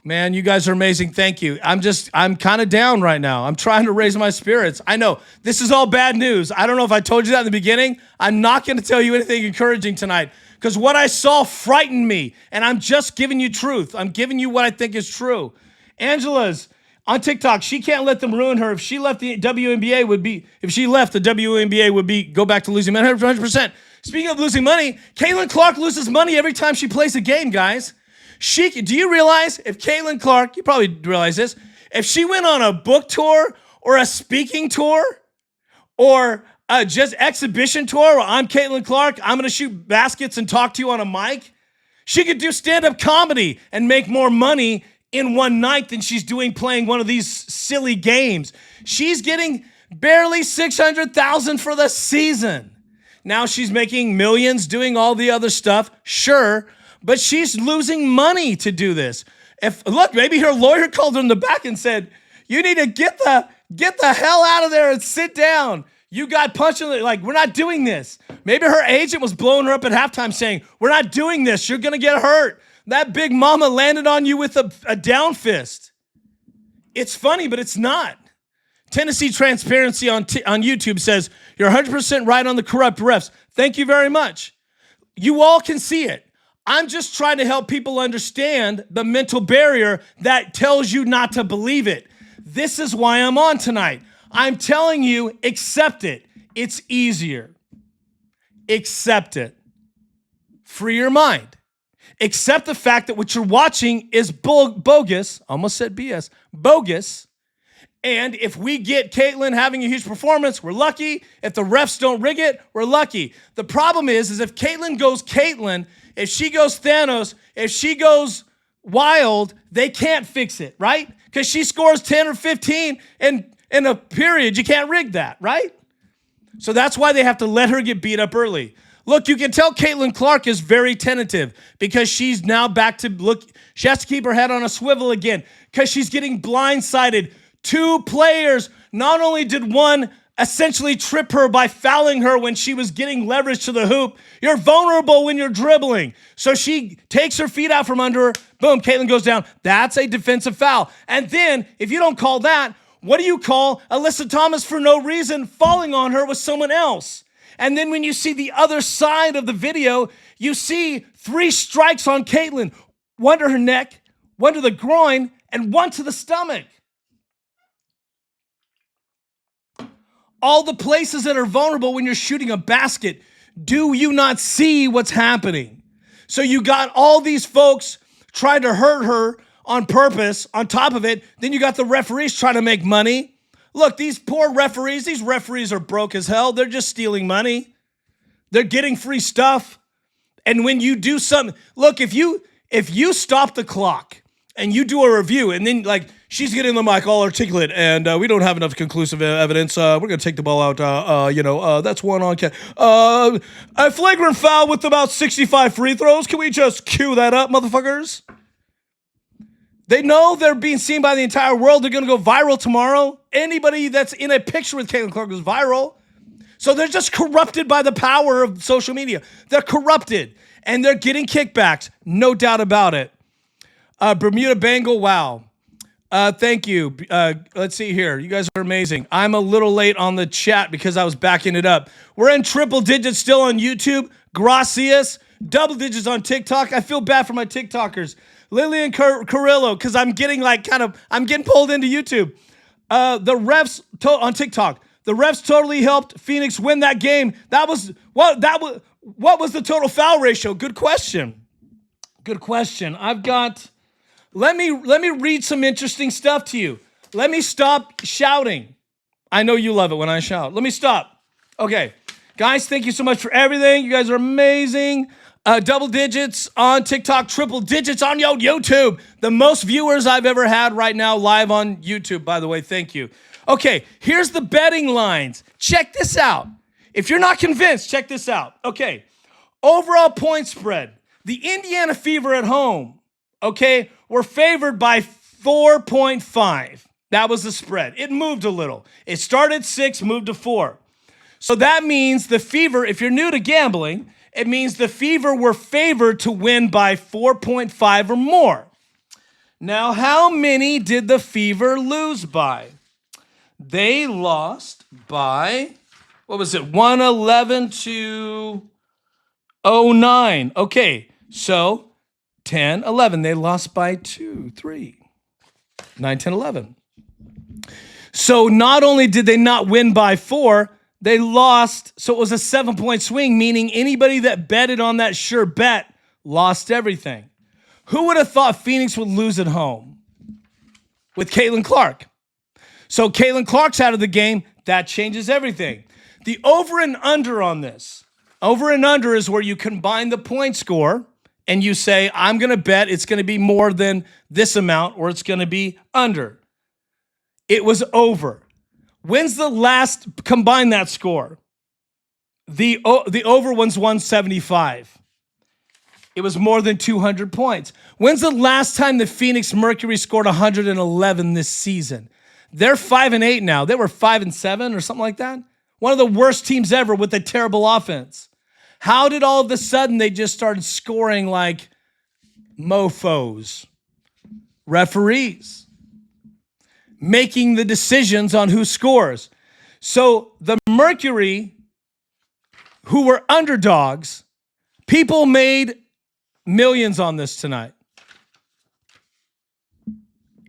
Man, you guys are amazing. Thank you. I'm kind of down right now. I'm trying to raise my spirits. I know this is all bad news. I don't know if I told you that in the beginning. I'm not going to tell you anything encouraging tonight because what I saw frightened me, and I'm just giving you truth. I'm giving you what I think is true. Angela's on TikTok. She can't let them ruin her. If she left the WNBA, would go back to losing money 100%. Speaking of losing money, Caitlin Clark loses money every time she plays a game, guys. Do you realize if Caitlin Clark, you probably realize this, if she went on a book tour or a speaking tour or just exhibition tour where I'm Caitlin Clark, I'm going to shoot baskets and talk to you on a mic, she could do stand-up comedy and make more money in one night than she's doing playing one of these silly games. She's getting barely $600,000 for the season. Now she's making millions doing all the other stuff, sure, but she's losing money to do this. Maybe her lawyer called her in the back and said, you need to get the hell out of there and sit down. You got punched like, we're not doing this. Maybe her agent was blowing her up at halftime saying, we're not doing this. You're going to get hurt. That big mama landed on you with a down fist. It's funny, but it's not. Tennessee Transparency on YouTube says, you're 100% right on the corrupt refs. Thank you very much. You all can see it. I'm just trying to help people understand the mental barrier that tells you not to believe it. This is why I'm on tonight. I'm telling you, accept it. It's easier. Accept it. Free your mind. Accept the fact that what you're watching is bogus. Almost said BS. Bogus. And if we get Caitlin having a huge performance, we're lucky. If the refs don't rig it, we're lucky. The problem is if Caitlin goes Caitlin, if she goes Thanos, if she goes wild, they can't fix it, right? Because she scores 10 or 15 in a period. You can't rig that, right? So that's why they have to let her get beat up early. Look, you can tell Caitlin Clark is very tentative because she's now back to look. She has to keep her head on a swivel again because she's getting blindsided. Two players, not only did one essentially trip her by fouling her when she was getting leverage to the hoop, you're vulnerable when you're dribbling. So she takes her feet out from under her. Boom, Caitlin goes down. That's a defensive foul. And then, if you don't call that, what do you call Alyssa Thomas for no reason falling on her with someone else? And then when you see the other side of the video, you see 3 strikes on Caitlin. One to her neck, one to the groin, and one to the stomach. All the places that are vulnerable when you're shooting a basket. Do you not see what's happening? So you got all these folks trying to hurt her on purpose. On top of it, then you got the referees trying to make money. Look, these poor referees, these referees are broke as hell. They're just stealing money. They're getting free stuff. And when you do something, look, if you stop the clock and you do a review and then like she's getting the mic all articulate and we don't have enough conclusive evidence. We're going to take the ball out. That's one on. A flagrant foul with about 65 free throws. Can we just cue that up, motherfuckers? They know they're being seen by the entire world. They're going to go viral tomorrow. Anybody that's in a picture with Caitlin Clark goes viral. So they're just corrupted by the power of social media. They're corrupted. And they're getting kickbacks. No doubt about it. Bermuda Bengal, wow. Thank you. Let's see here. You guys are amazing. I'm a little late on the chat because I was backing it up. We're in triple digits still on YouTube. Gracias. Double digits on TikTok. I feel bad for my TikTokers. Lillian Carrillo, because I'm getting I'm getting pulled into YouTube. The refs on TikTok. The refs totally helped Phoenix win that game. What was the total foul ratio? Good question. Good question. Let me read some interesting stuff to you. Let me stop shouting. I know you love it when I shout. Let me stop. Okay. Guys, thank you so much for everything. You guys are amazing. Double digits on TikTok, triple digits on YouTube. The most viewers I've ever had right now live on YouTube, by the way. Thank you. Okay, here's the betting lines. Check this out. If you're not convinced, check this out. Okay, overall point spread. The Indiana Fever at home, okay, were favored by 4.5. That was the spread. It moved a little. It started 6, moved to 4. So that means the Fever, if you're new to gambling, it means the Fever were favored to win by 4.5 or more. Now, how many did the Fever lose by? They lost by, 111 to 09. Okay, so 10, 11. They lost by 2, 3, 9, 10, 11. So not only did they not win by 4, they lost, so it was a 7-point swing, meaning anybody that betted on that sure bet lost everything. Who would have thought Phoenix would lose at home with Caitlin Clark? So Caitlin Clark's out of the game. That changes everything. The over and under on this. Over and under is where you combine the point score and you say, I'm going to bet it's going to be more than this amount or it's going to be under. It was over. When's the last, combine that score? The over one's 175. It was more than 200 points. When's the last time the Phoenix Mercury scored 111 this season? They're 5-8 now. They were 5-7 or something like that. One of the worst teams ever with a terrible offense. How did all of a sudden they just started scoring like mofos? Referees making the decisions on who scores. So the Mercury, who were underdogs, people made millions on this tonight.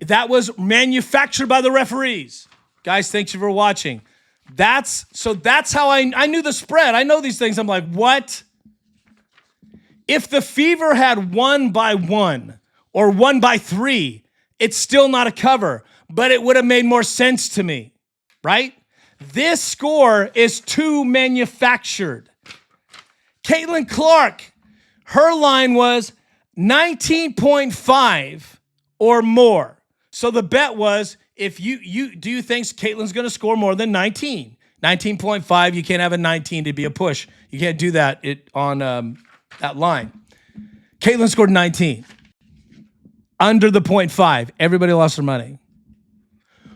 That was manufactured by the referees. Guys, thank you for watching. That's how I knew the spread. I know these things. I'm like, what? If the Fever had 1 by 1 or 1 by 3, it's still not a cover, but it would have made more sense to me, right? This score is too manufactured. Caitlin Clark, her line was 19.5 or more. So the bet was, if you think Caitlin's going to score more than 19? 19.5, you can't have a 19 to be a push. You can't do that on that line. Caitlin scored 19. Under the 0.5. Everybody lost their money.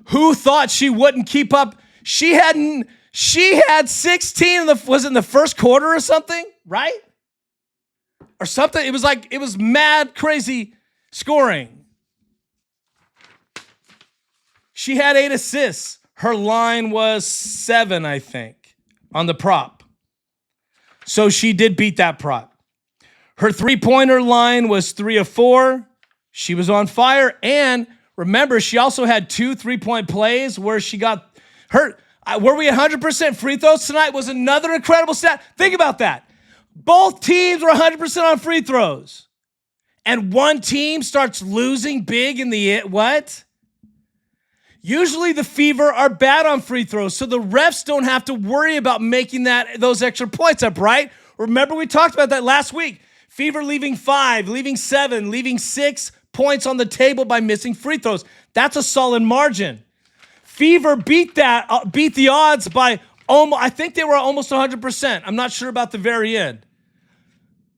Who thought she wouldn't keep up? She had 16 was it in the first quarter or something, right? Or something. It was mad crazy scoring. She had 8 assists. Her line was 7, I think, on the prop. So she did beat that prop. Her three-pointer line was 3 of 4. She was on fire. And remember, she also had 2 3-point plays where she got hurt. Were we 100% free throws tonight? Was another incredible stat. Think about that. Both teams were 100% on free throws. And one team starts losing big in the what? Usually the Fever are bad on free throws, so the refs don't have to worry about making those extra points up, right? Remember we talked about that last week. Fever leaving 5, leaving 7, leaving 6 points on the table by missing free throws. That's a solid margin. Fever beat the odds by I think they were almost 100%. I'm not sure about the very end.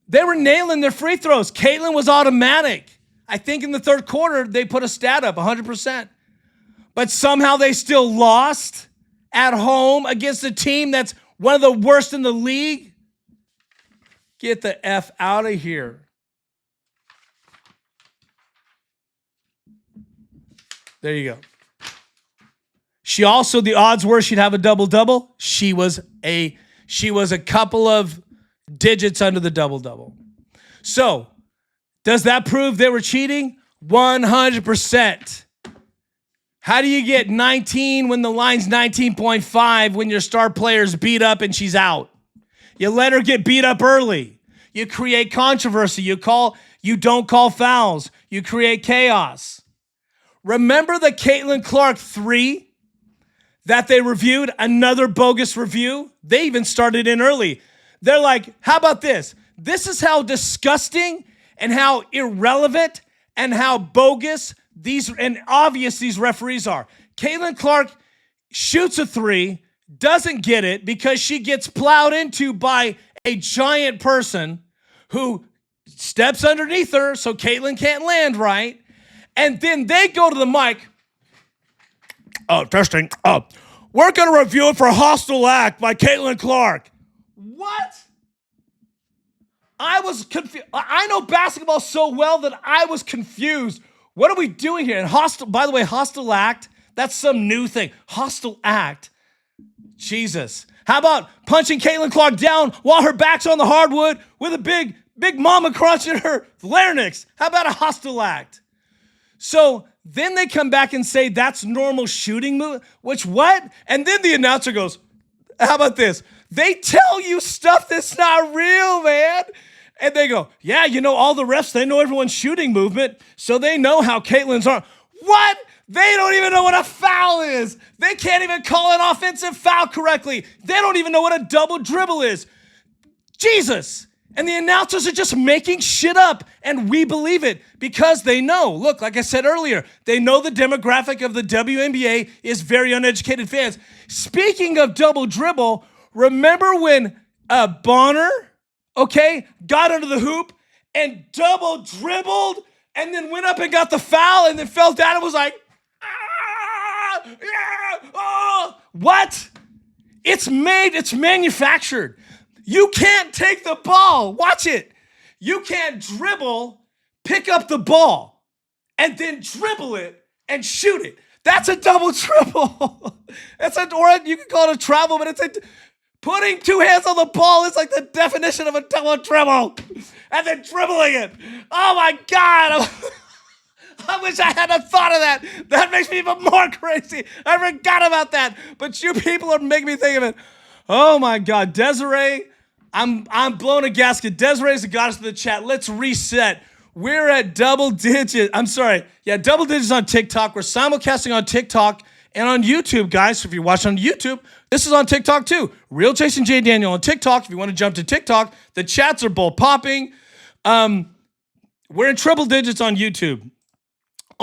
They were nailing their free throws. Caitlin was automatic. I think in the third quarter, they put a stat up, 100%. But somehow they still lost at home against a team that's one of the worst in the league. Get the F out of here. There you go. She also, the odds were she'd have a double-double. She was a couple of digits under the double-double. So, does that prove they were cheating? 100%. How do you get 19 when the line's 19.5 when your star player's beat up and she's out? You let her get beat up early. You create controversy. You don't call fouls. You create chaos. Remember the Caitlin Clark 3 that they reviewed? Another bogus review? They even started in early. They're like, how about this? This is how disgusting and how irrelevant and how bogus and obvious these referees are. Caitlin Clark shoots a 3, doesn't get it because she gets plowed into by a giant person who steps underneath her so Caitlin can't land right. And then they go to the mic. Oh, testing. Oh, we're going to review it for hostile act by Caitlin Clark. What? I was confused. I know basketball so well that I was confused. What are we doing here? And by the way, hostile act, that's some new thing. Hostile act. Jesus. How about punching Caitlin Clark down while her back's on the hardwood with a big mama crunch in her larynx? How about a hostile act? So then they come back and say that's normal shooting move. Which what? And then the announcer goes, how about this? They tell you stuff that's not real, man. And they go, yeah, all the refs, they know everyone's shooting movement, so they know how Caitlin's arm. What? They don't even know what a foul is. They can't even call an offensive foul correctly. They don't even know what a double dribble is. Jesus. And the announcers are just making shit up, and we believe it because they know. Look, like I said earlier, they know the demographic of the WNBA is very uneducated fans. Speaking of double dribble, remember when Bonner, got under the hoop and double dribbled and then went up and got the foul and then fell down and was like, yeah, oh. What? It's manufactured. You can't take the ball. Watch it. You can't dribble, pick up the ball, and then dribble it and shoot it. That's a double dribble. Or you can call it a travel, but putting two hands on the ball is like the definition of a double dribble. And then dribbling it. Oh my God. I wish I hadn't thought of that. That makes me even more crazy. I forgot about that. But you people are making me think of it. Oh my God. Desiree, I'm blowing a gasket. Desiree's the goddess of the chat. Let's reset. We're at double digits. I'm sorry. Yeah, double digits on TikTok. We're simulcasting on TikTok and on YouTube, guys. So if you're watching on YouTube, this is on TikTok too. Real Jason J. Daniel on TikTok. If you want to jump to TikTok, the chats are both popping. We're in triple digits on YouTube.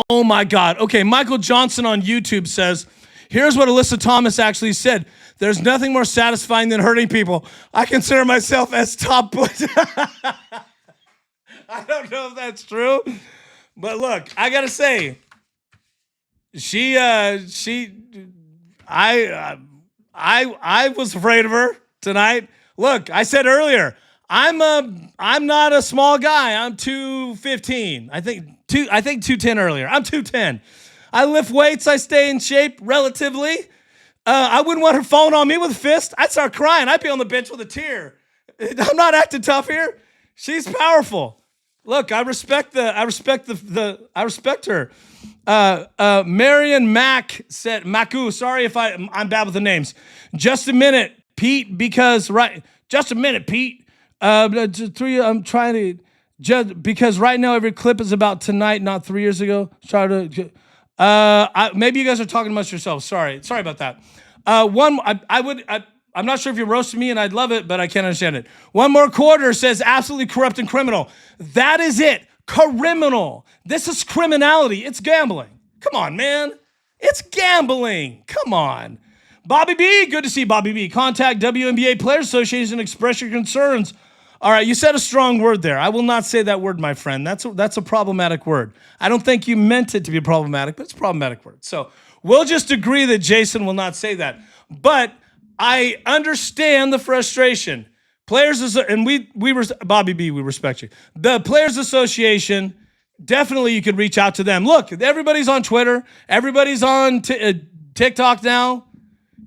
Oh my God. Okay, Michael Johnson on YouTube says, here's what Alyssa Thomas actually said. There's nothing more satisfying than hurting people. I consider myself as top button. I don't know if that's true, but look, I gotta say, I was afraid of her tonight. Look, I said earlier, I'm not a small guy. I'm 215. I think 210 earlier. I'm 210. I lift weights. I stay in shape relatively. I wouldn't want her falling on me with a fist. I'd start crying. I'd be on the bench with a tear. I'm not acting tough here. She's powerful. Look, I respect her. Marion Mack said, Maku, sorry if I'm bad with the names. Just a minute, Pete, because right now every clip is about tonight, not 3 years ago. Maybe you guys are talking amongst yourselves. Sorry about that. I'm not sure if you're roasting me, and I'd love it, but I can't understand it. One more quarter says absolutely corrupt and criminal. That is it. Criminal. This is criminality. It's gambling. Come on, man. It's gambling. Come on. Bobby B, good to see Bobby B. Contact WNBA Players Association and express your concerns. All right, you said a strong word there. I will not say that word, my friend. That's a problematic word. I don't think you meant it to be problematic, but it's a problematic word. So we'll just agree that Jason will not say that. But I understand the frustration. Players, and Bobby B, we respect you. The Players Association, definitely you could reach out to them. Look, everybody's on Twitter. Everybody's on TikTok now.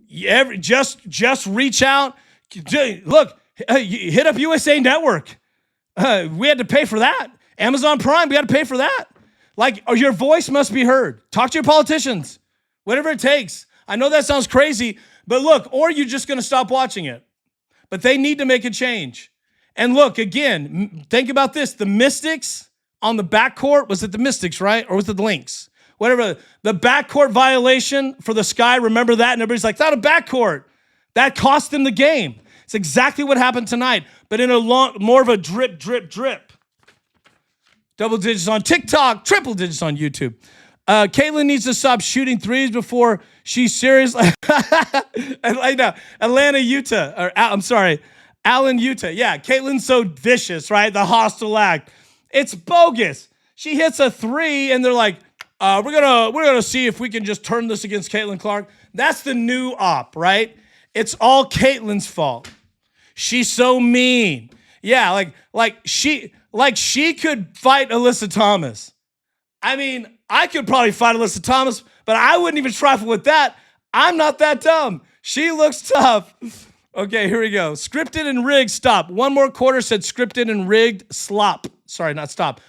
Just reach out. Look, hit up USA Network. We had to pay for that. Amazon Prime, we had to pay for that. Like, your voice must be heard. Talk to your politicians. Whatever it takes. I know that sounds crazy, but look, or you're just going to stop watching it. But they need to make a change. And look, again, think about this. The Mystics on the backcourt, was it the Mystics, right? Or was it the Lynx? Whatever. The backcourt violation for the Sky, remember that? And everybody's like, not a backcourt. That cost them the game. It's exactly what happened tonight, but in a more of a drip. Double digits on TikTok, triple digits on YouTube. Caitlin needs to stop shooting threes before she's serious. Atlanta, Utah. Or I'm sorry, Allen, Utah. Yeah, Caitlin's so vicious, right? The hostile act. It's bogus. She hits a three, and they're like, "We're gonna see if we can just turn this against Caitlin Clark." That's the new op, right? It's all Caitlin's fault. She's so mean. Yeah, like she could fight Alyssa Thomas. I mean, I could probably fight Alyssa Thomas, but I wouldn't even trifle with that. I'm not that dumb. She looks tough. Okay, here we go. Scripted and rigged, stop. One more quarter said scripted and rigged, slop. Sorry, not stop.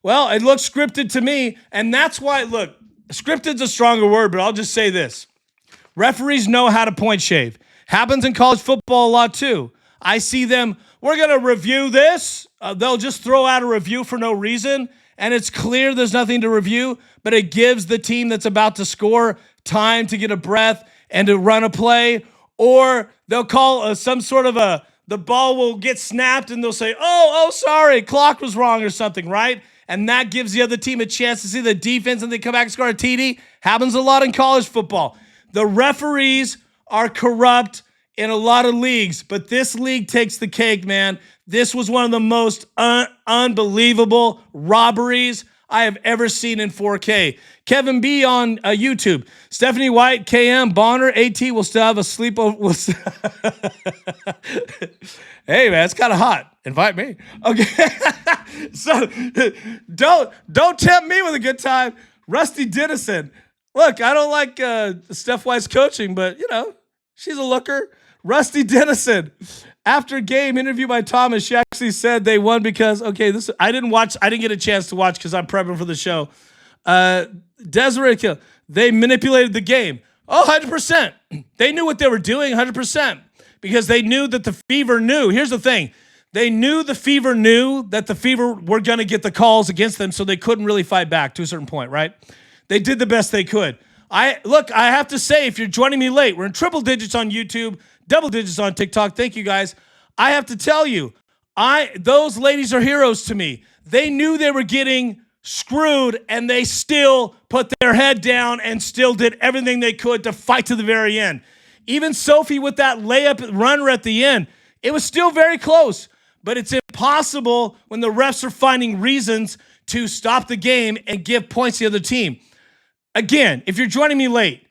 Well, it looks scripted to me, and that's why, look, scripted's a stronger word, but I'll just say this. Referees know how to point shave. Happens in college football a lot too. I see them, we're going to review this. They'll just throw out a review for no reason, and it's clear there's nothing to review, but it gives the team that's about to score time to get a breath and to run a play, or they'll call some sort of the ball will get snapped, and they'll say, oh, sorry, clock was wrong or something, right? And that gives the other team a chance to see the defense, and they come back and score a TD. Happens a lot in college football. The referees are corrupt in a lot of leagues, but this league takes the cake, man. This was one of the most unbelievable robberies I have ever seen in 4K. Kevin B on YouTube. Stephanie White, KM, Bonner, AT will still have a sleepover. Hey, man, it's kind of hot. Invite me. Okay. So don't tempt me with a good time. Rusty Dennison. Look, I don't like Steph White's coaching, but, she's a looker. Rusty Dennison. After game interview by Thomas, she actually said they won because, I didn't get a chance to watch because I'm prepping for the show. Desiree, they manipulated the game. Oh, 100%. They knew what they were doing, 100%, because they knew that the Fever knew. Here's the thing. They knew the Fever knew that the Fever were going to get the calls against them, so they couldn't really fight back to a certain point, right? They did the best they could. I have to say, if you're joining me late, we're in triple digits on YouTube, double digits on TikTok. Thank you, guys. I have to tell you, those ladies are heroes to me. They knew they were getting screwed, and they still put their head down and still did everything they could to fight to the very end. Even Sophie with that layup runner at the end, it was still very close. But it's impossible when the refs are finding reasons to stop the game and give points to the other team. Again, if you're joining me late,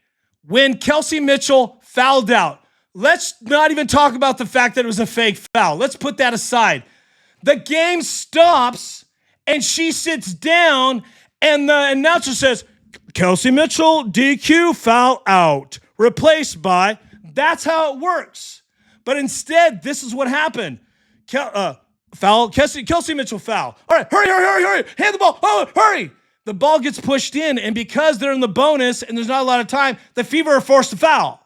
when Kelsey Mitchell fouled out, let's not even talk about the fact that it was a fake foul. Let's put that aside. The game stops, and she sits down, and the announcer says, Kelsey Mitchell, DQ, foul out. Replaced by, that's how it works. But instead, this is what happened. Foul, Kelsey Mitchell foul. All right, hurry. Hand the ball. Oh, hurry. The ball gets pushed in, and because they're in the bonus and there's not a lot of time, the Fever are forced to foul.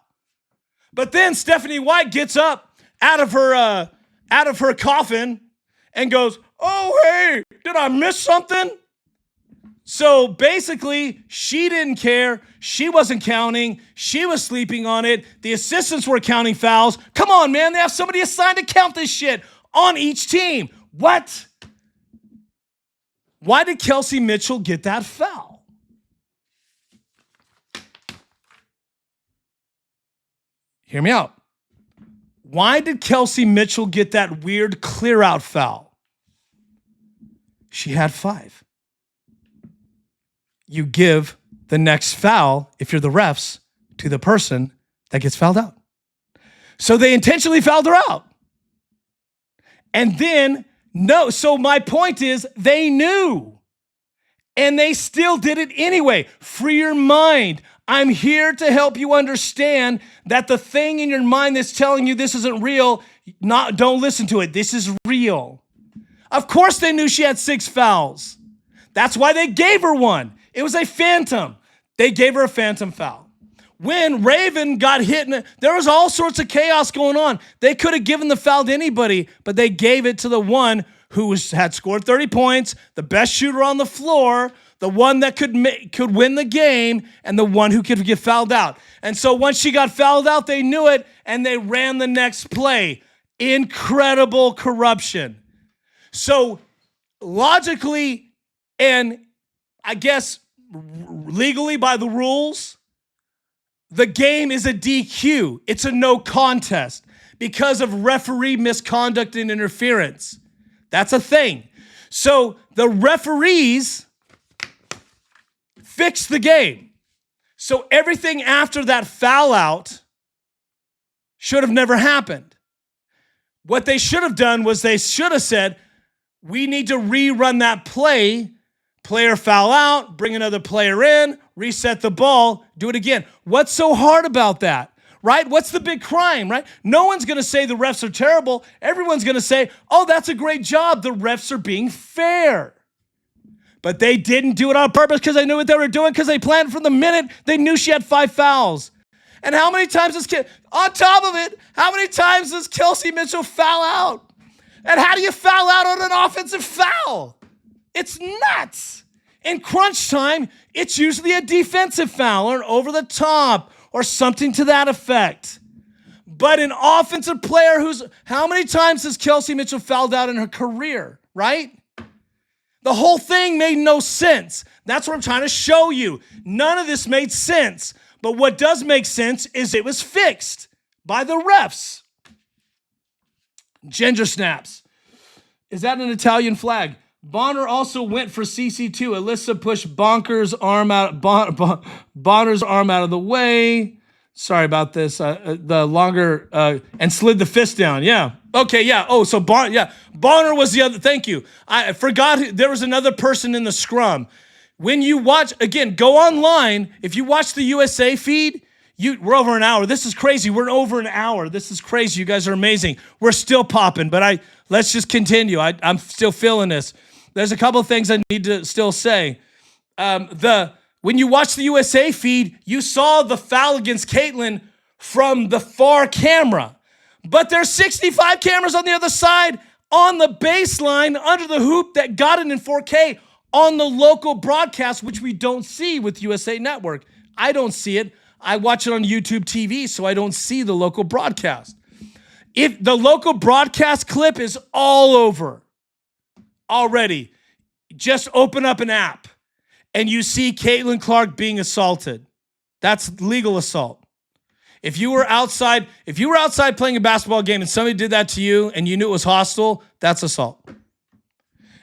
But then Stephanie White gets up out of her coffin and goes, oh, hey, did I miss something? So basically, she didn't care. She wasn't counting. She was sleeping on it. The assistants were counting fouls. Come on, man. They have somebody assigned to count this shit on each team. What? Why did Kelsey Mitchell get that foul? Hear me out. Why did Kelsey Mitchell get that weird clear-out foul? She had 5. You give the next foul, if you're the refs, to the person that gets fouled out. So they intentionally fouled her out. And then, so my point is, they knew. And they still did it anyway. Free your mind. I'm here to help you understand that the thing in your mind that's telling you this isn't real, don't listen to it. This is real. Of course they knew she had 6 fouls. That's why they gave her one. It was a phantom. They gave her a phantom foul. When Raven got hit, there was all sorts of chaos going on. They could have given the foul to anybody, but they gave it to the one who had scored 30 points, the best shooter on the floor, the one that could win the game, and the one who could get fouled out. And so once she got fouled out, they knew it, and they ran the next play. Incredible corruption. So logically, and I guess legally by the rules, the game is a DQ. It's a no contest because of referee misconduct and interference. That's a thing. So the referees fixed the game. So everything after that foul out should have never happened. What they should have done was they should have said, we need to rerun that play, player foul out, bring another player in, reset the ball, do it again. What's so hard about that? Right? What's the big crime, right? No one's going to say the refs are terrible. Everyone's going to say, oh, that's a great job. The refs are being fair. But they didn't do it on purpose because they knew what they were doing, because they planned from the minute they knew she had 5 fouls. And how many times on top of it, how many times does Kelsey Mitchell foul out? And how do you foul out on an offensive foul? It's nuts. In crunch time, it's usually a defensive foul or an over the top or something to that effect. But an offensive player how many times has Kelsey Mitchell fouled out in her career, right? The whole thing made no sense. That's what I'm trying to show you. None of this made sense. But what does make sense is it was fixed by the refs. Ginger snaps. Is that an Italian flag? Bonner also went for CC2. Alyssa pushed Bonner's arm out of the way. Sorry about this. The longer and slid the fist down. Yeah. Okay. Yeah. Oh, so Bonner was the other. Thank you. I forgot there was another person in the scrum. When you watch again, go online. If you watch the USA feed, we're over an hour. This is crazy. We're over an hour. This is crazy. You guys are amazing. We're still popping, but let's just continue. I'm still feeling this. There's a couple of things I need to still say. When you watch the USA feed, you saw the foul against Caitlin from the far camera. But there's 65 cameras on the other side on the baseline under the hoop that got it in 4K on the local broadcast, which we don't see with USA Network. I don't see it. I watch it on YouTube TV, so I don't see the local broadcast. If the local broadcast clip is all over already, just open up an app and you see Caitlin Clark being assaulted. That's legal assault. If you were outside playing a basketball game and somebody did that to you and you knew it was hostile, that's assault.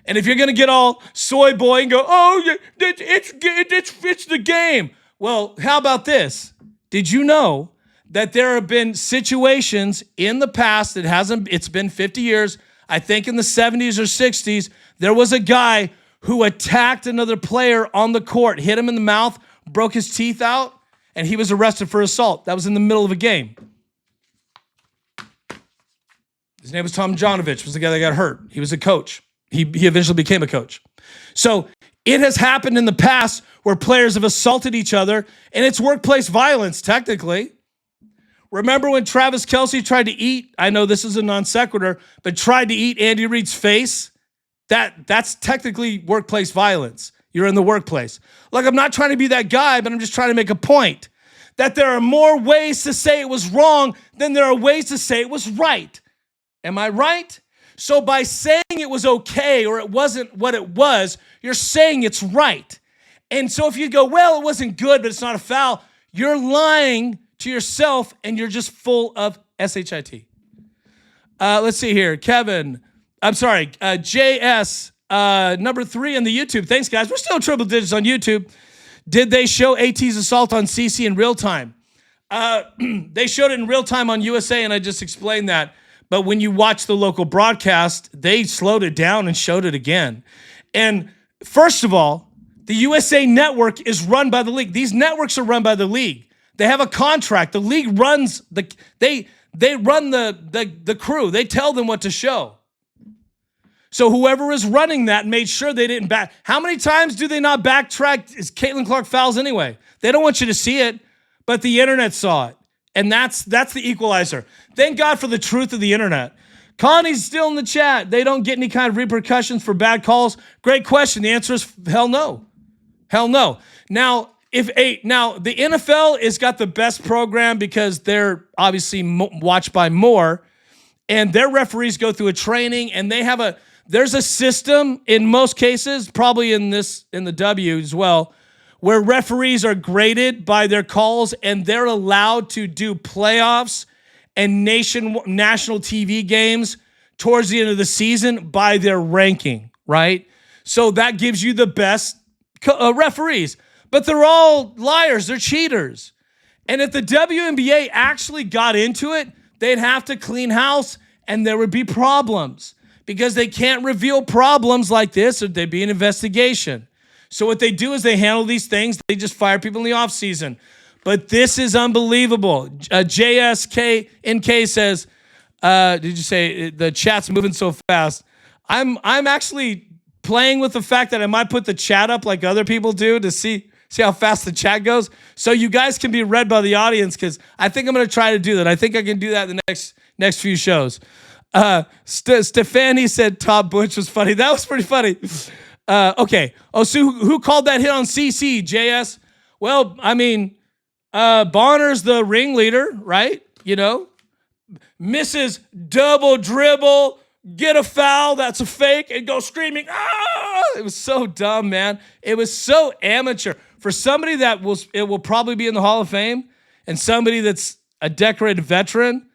And if you're going to get all soy boy and go, oh, it's the game. Well, how about this? Did you know that there have been situations in the past it's been 50 years, I think in the 70s or 60s, there was a guy who attacked another player on the court, hit him in the mouth, broke his teeth out, and he was arrested for assault. That was in the middle of a game. His name was Tom Jonovich, was the guy that got hurt. He was a coach. He eventually became a coach. So it has happened in the past where players have assaulted each other, and it's workplace violence, technically. Remember when Travis Kelsey tried to eat, I know this is a non sequitur, but tried to eat Andy Reid's face? That's technically workplace violence. You're in the workplace. Look, I'm not trying to be that guy, but I'm just trying to make a point that there are more ways to say it was wrong than there are ways to say it was right. Am I right? So by saying it was okay or it wasn't what it was, you're saying it's right. And so if you go, well, it wasn't good, but it's not a foul, you're lying to yourself and you're just full of SHIT. Let's see here. JS, number 3 on the YouTube. Thanks, guys. We're still triple digits on YouTube. Did they show AT's assault on CC in real time? They showed it in real time on USA, and I just explained that. But when you watch the local broadcast, they slowed it down and showed it again. And first of all, The USA Network is run by the league. These networks are run by the league. They have a contract. The league runs they run the crew. They tell them what to show. So whoever is running that made sure they didn't back. How many times do they not backtrack is Caitlin Clark fouls anyway? They don't want you to see it, but the internet saw it. And that's the equalizer. Thank God for the truth of the internet. Connie's still in the chat. They don't get any kind of repercussions for bad calls. Great question. The answer is hell no. Hell no. Now, the NFL has got the best program because they're obviously watched by more, and their referees go through a training, and there's a system in most cases, probably in the W as well, where referees are graded by their calls, and they're allowed to do playoffs and national TV games towards the end of the season by their ranking, right? So that gives you the best referees. But they're all liars. They're cheaters. And if the WNBA actually got into it, they'd have to clean house, and there would be problems because they can't reveal problems like this, or there'd be an investigation. So what they do is they handle these things. They just fire people in the offseason. But this is unbelievable. JSKNK says, did you say the chat's moving so fast? I'm actually playing with the fact that I might put the chat up like other people do to see how fast the chat goes. So you guys can be read by the audience, because I think I'm going to try to do that. I think I can do that in the next few shows. Stefani said Todd Butch was funny. That was pretty funny. Okay. Oh, so who called that hit on CC, JS? Well, I mean, Bonner's the ringleader, right? You know, misses double dribble, get a foul, that's a fake, and go screaming. Ah! It was so dumb, man. It was so amateur. For somebody that will probably be in the Hall of Fame, and somebody that's a decorated veteran,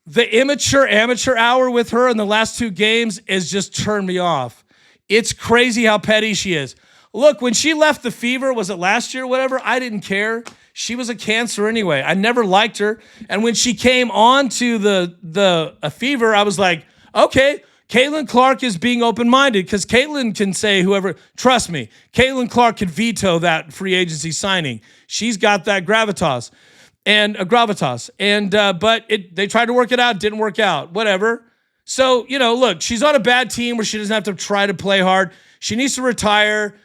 the amateur hour with her in the last two games has just turned me off. It's crazy how petty she is. Look, when she left the Fever, was it last year or whatever? I didn't care. She was a cancer anyway. I never liked her. And when she came on to the Fever, I was like, okay, Caitlin Clark is being open-minded, because Caitlin can say whoever, trust me, Caitlin Clark could veto that free agency signing. She's got that gravitas. But they tried to work it out, didn't work out, whatever. So, look, she's on a bad team where she doesn't have to try to play hard. She needs to retire.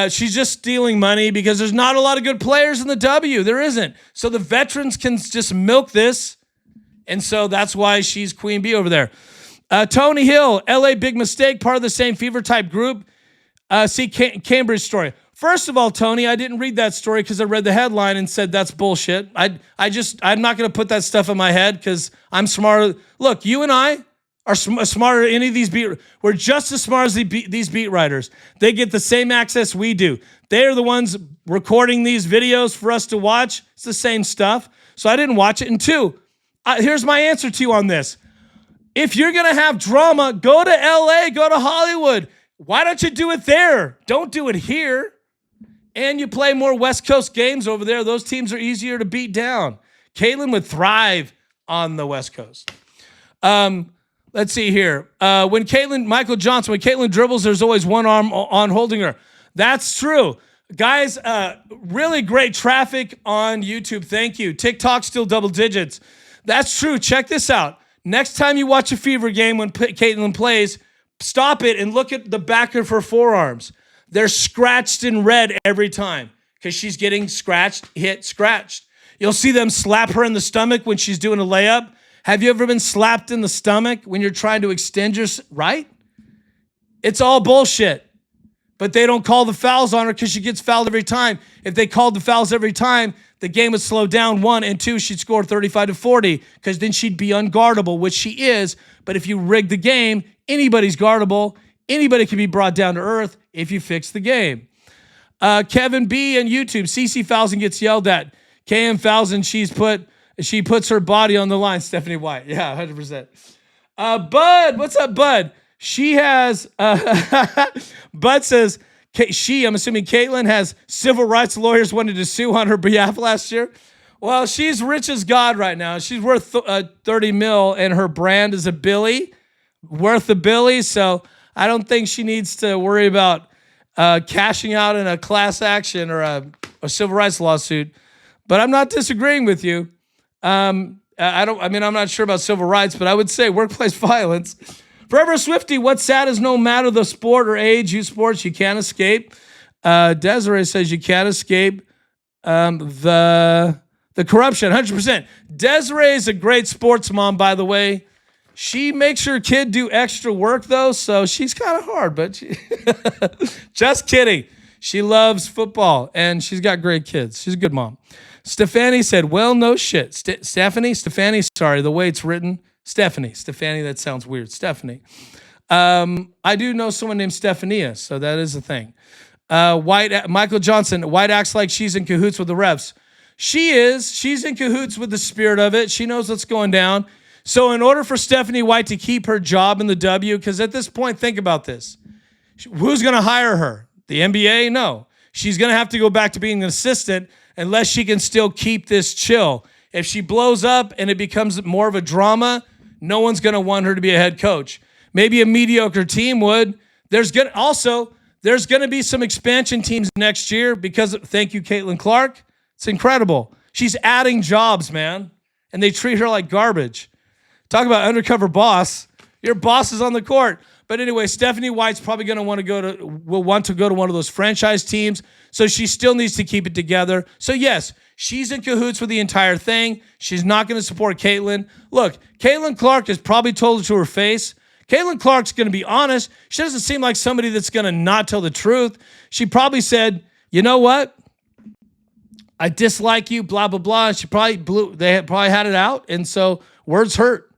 She's just stealing money because there's not a lot of good players in the W. There isn't. So the veterans can just milk this. And so that's why she's Queen Bee over there. Tony Hill, LA big mistake, part of the same Fever type group. See Cambridge story. First of all, Tony, I didn't read that story because I read the headline and said that's bullshit. I'm not going to put that stuff in my head because I'm smarter. Look, you and I are smarter than any of these we're just as smart as these beat writers. They get the same access we do. They're the ones recording these videos for us to watch. It's the same stuff. So I didn't watch it. And two, here's my answer to you on this. If you're going to have drama, go to LA, go to Hollywood. Why don't you do it there? Don't do it here. And you play more West Coast games over there. Those teams are easier to beat down. Caitlin would thrive on the West Coast. Let's see here. Michael Johnson, when Caitlin dribbles, there's always one arm on holding her. That's true. Guys, really great traffic on YouTube. Thank you. TikTok still double digits. That's true. Check this out. Next time you watch a Fever game when Caitlin plays, stop it and look at the back of her forearms. They're scratched in red every time because she's getting scratched. You'll see them slap her in the stomach when she's doing a layup. Have you ever been slapped in the stomach when you're trying to extend your, right? It's all bullshit. But they don't call the fouls on her because she gets fouled every time. If they called the fouls every time, the game would slow down, 1, and 2, she'd score 35-40 because then she'd be unguardable, which she is. But if you rig the game, anybody's guardable. Anybody can be brought down to earth if you fix the game. Kevin B on YouTube, CC fouls and gets yelled at. KM fouls and she puts her body on the line. Stephanie White. Yeah, 100%. Bud, what's up, Bud? She has, Bud says, I'm assuming Caitlin has civil rights lawyers wanted to sue on her behalf last year. Well, she's rich as God right now. She's worth $30 million, and her brand is a Billy, worth a Billy. So I don't think she needs to worry about cashing out in a class action or a civil rights lawsuit. But I'm not disagreeing with you. I'm not sure about civil rights, but I would say workplace violence. Forever Swifty, what's sad is no matter the sport or age, you sports, you can't escape. Desiree says you can't escape the corruption, 100%. Desiree is a great sports mom, by the way. She makes her kid do extra work, though, so she's kind of hard, but just kidding. She loves football, and she's got great kids. She's a good mom. Stefani said, well, no shit. Stefani, sorry, the way it's written. Stephanie, that sounds weird. Stephanie. I do know someone named Stephania, so that is a thing. Michael Johnson, White acts like she's in cahoots with the refs. She is. She's in cahoots with the spirit of it. She knows what's going down. So in order for Stephanie White to keep her job in the W, because at this point, think about this. Who's going to hire her? The NBA? No. She's going to have to go back to being an assistant unless she can still keep this chill. If she blows up and it becomes more of a drama, no one's going to want her to be a head coach. Maybe a mediocre team would. There's going to be some expansion teams next year because, thank you, Caitlin Clark. It's incredible. She's adding jobs, man, and they treat her like garbage. Talk about undercover boss. Your boss is on the court. But anyway, Stephanie White's probably going to want to go to one of those franchise teams, so she still needs to keep it together. So yes, she's in cahoots with the entire thing. She's not going to support Caitlin. Look, Caitlin Clark has probably told it to her face. Caitlin Clark's going to be honest. She doesn't seem like somebody that's going to not tell the truth. She probably said, you know what? I dislike you, blah, blah, blah. And they probably had it out, and so words hurt.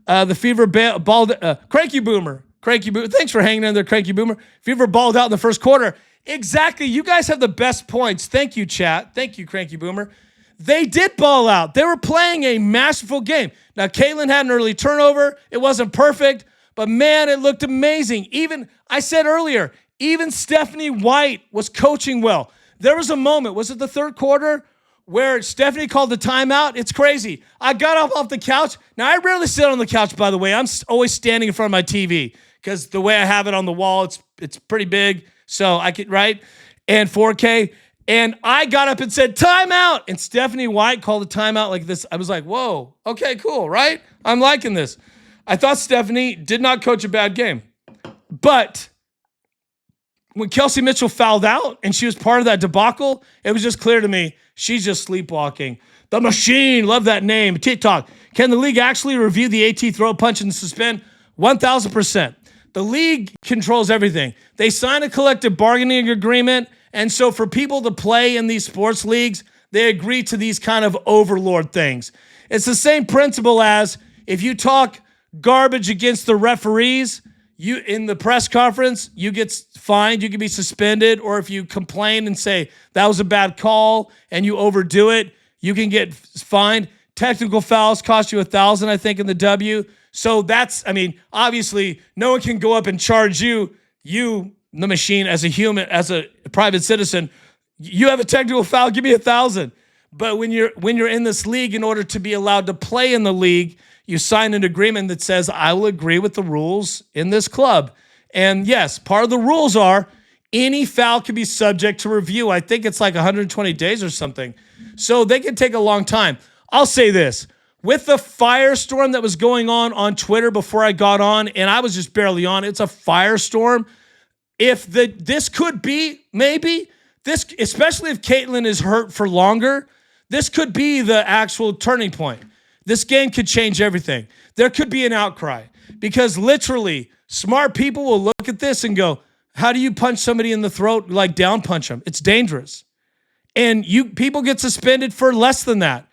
The Fever balled, Cranky Boomer. Thanks for hanging in there, Cranky Boomer. Fever balled out in the first quarter. Exactly. You guys have the best points. Thank you, chat. Thank you, Cranky Boomer. They did ball out. They were playing a masterful game. Now, Caitlin had an early turnover. It wasn't perfect, but man, it looked amazing. I said earlier, even Stephanie White was coaching well. There was a moment, was it the third quarter, where Stephanie called the timeout? It's crazy. I got up off the couch. Now, I rarely sit on the couch, by the way. I'm always standing in front of my TV because the way I have it on the wall, it's pretty big. So I could, right? And 4K. And I got up and said, timeout. And Stephanie White called the timeout like this. I was like, whoa, okay, cool, right? I'm liking this. I thought Stephanie did not coach a bad game. But when Kelsey Mitchell fouled out and she was part of that debacle, it was just clear to me she's just sleepwalking. The Machine, love that name. TikTok. Can the league actually review the AT throw, punch, and suspend? 1,000%. The league controls everything. They sign a collective bargaining agreement, and so for people to play in these sports leagues, they agree to these kind of overlord things. It's the same principle as if you talk garbage against the referees, you in the press conference, you get fined, you can be suspended, or if you complain and say that was a bad call and you overdo it, you can get fined. Technical fouls cost you $1,000, I think, in the W. So that's, obviously, no one can go up and charge you, the Machine, as a human, as a private citizen. You have a technical foul, give me $1,000. But when you're in this league, in order to be allowed to play in the league, you sign an agreement that says, I will agree with the rules in this club. And yes, part of the rules are any foul can be subject to review. I think it's like 120 days or something. So they can take a long time. I'll say this. With the firestorm that was going on Twitter before I got on, and I was just barely on, it's a firestorm. This could be, maybe, this, especially if Caitlin is hurt for longer, this could be the actual turning point. This game could change everything. There could be an outcry because literally smart people will look at this and go, how do you punch somebody in the throat, like down punch them? It's dangerous. And people get suspended for less than that.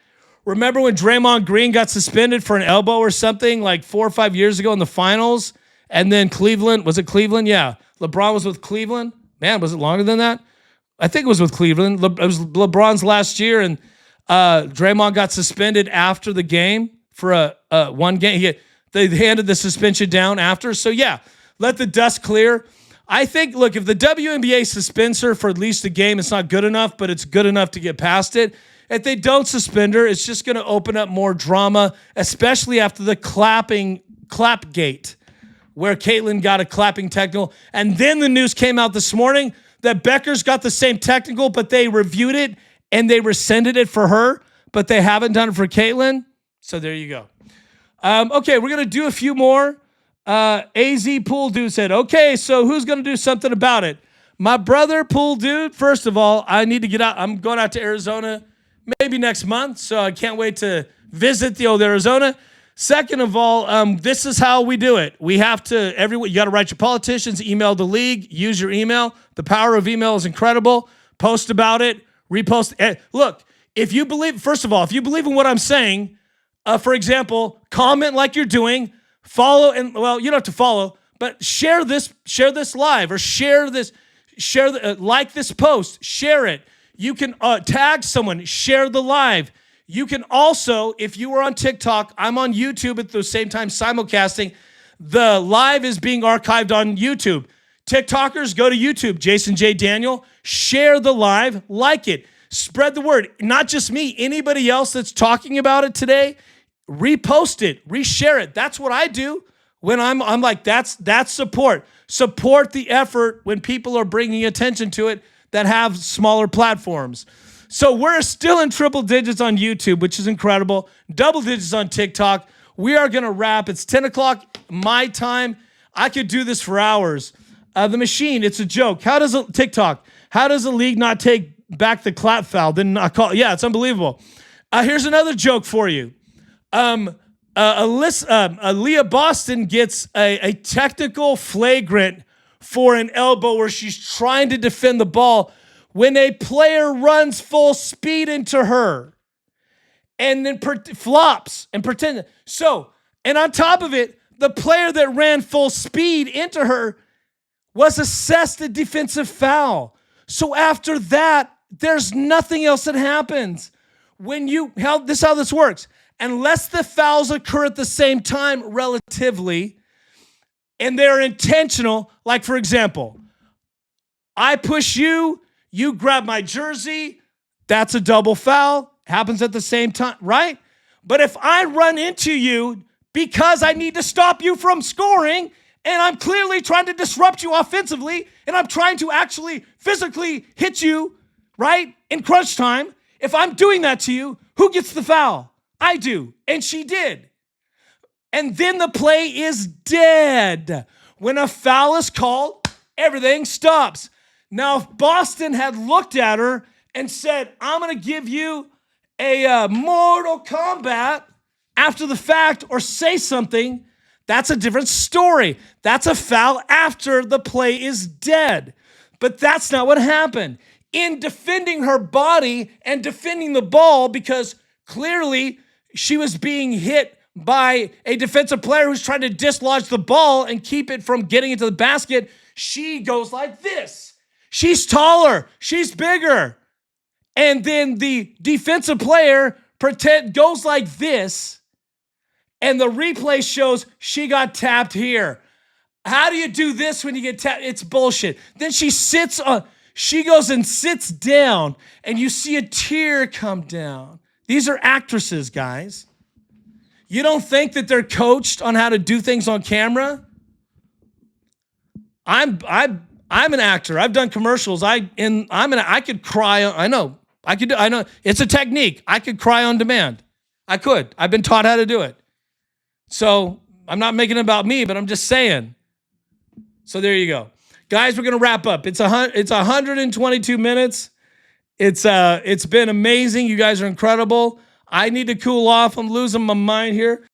Remember when Draymond Green got suspended for an elbow or something like 4 or 5 years ago in the finals? And then Cleveland, was it Cleveland? Yeah. LeBron was with Cleveland. Man, was it longer than that? I think it was with Cleveland. It was LeBron's last year, and Draymond got suspended after the game for a one game. They handed the suspension down after. So, yeah, let the dust clear. I think, look, if the WNBA suspends her for at least a game, it's not good enough, but it's good enough to get past it. If they don't suspend her, it's just going to open up more drama, especially after the clapgate, where Caitlin got a clapping technical. And then the news came out this morning that Becker's got the same technical, but they reviewed it and they rescinded it for her, but they haven't done it for Caitlin. So there you go. Okay, we're going to do a few more. AZ Pool Dude said, okay, so who's going to do something about it? My brother, Pool Dude, first of all, I need to get out. I'm going out to Arizona maybe next month, so I can't wait to visit the old Arizona. Second of all, this is how we do it. We have to, you got to write your politicians, email the league, use your email. The power of email is incredible. Post about it, repost. Look, if you believe, first of all, if you believe in what I'm saying, for example, comment like you're doing, follow, and well, you don't have to follow, but share this live or like this post, share it. You can tag someone, share the live. You can also, if you were on TikTok, I'm on YouTube at the same time simulcasting. The live is being archived on YouTube. TikTokers, go to YouTube, Jason J. Daniel, share the live, like it, spread the word. Not just me, anybody else that's talking about it today, repost it, reshare it. That's what I do when I'm like, that's support. Support the effort when people are bringing attention to it that have smaller platforms. So we're still in triple digits on YouTube, which is incredible. Double digits on TikTok. We are going to wrap. It's 10 o'clock my time. I could do this for hours. The machine, it's a joke. How does a league not take back the clap foul? Then not call? Yeah, it's unbelievable. Here's another joke for you. Aliyah Boston gets a technical flagrant for an elbow where she's trying to defend the ball when a player runs full speed into her and then flops and pretends. So, and on top of it, the player that ran full speed into her was assessed a defensive foul. So after that, there's nothing else that happens. This is how this works. Unless the fouls occur at the same time relatively, and they're intentional, like for example, I push you, you grab my jersey, that's a double foul, happens at the same time, right? But if I run into you because I need to stop you from scoring, and I'm clearly trying to disrupt you offensively, and I'm trying to actually physically hit you, right, in crunch time, if I'm doing that to you, who gets the foul? I do, and she did. And then the play is dead. When a foul is called, everything stops. Now, if Boston had looked at her and said, I'm going to give you a Mortal Kombat after the fact or say something, that's a different story. That's a foul after the play is dead. But that's not what happened. In defending her body and defending the ball, because clearly she was being hit by a defensive player who's trying to dislodge the ball and keep it from getting into the basket, she goes like this. She's taller. She's bigger. And then the defensive player goes like this, and the replay shows she got tapped here. How do you do this when you get tapped? It's bullshit. Then she goes and sits down, and you see a tear come down. These are actresses, guys. You don't think that they're coached on how to do things on camera? I'm an actor. I've done commercials. I could cry. I know it's a technique. I could cry on demand. I could. I've been taught how to do it. So I'm not making it about me, but I'm just saying. So there you go, guys. We're gonna wrap up. It's 122 minutes. It's been amazing. You guys are incredible. I need to cool off. I'm losing my mind here.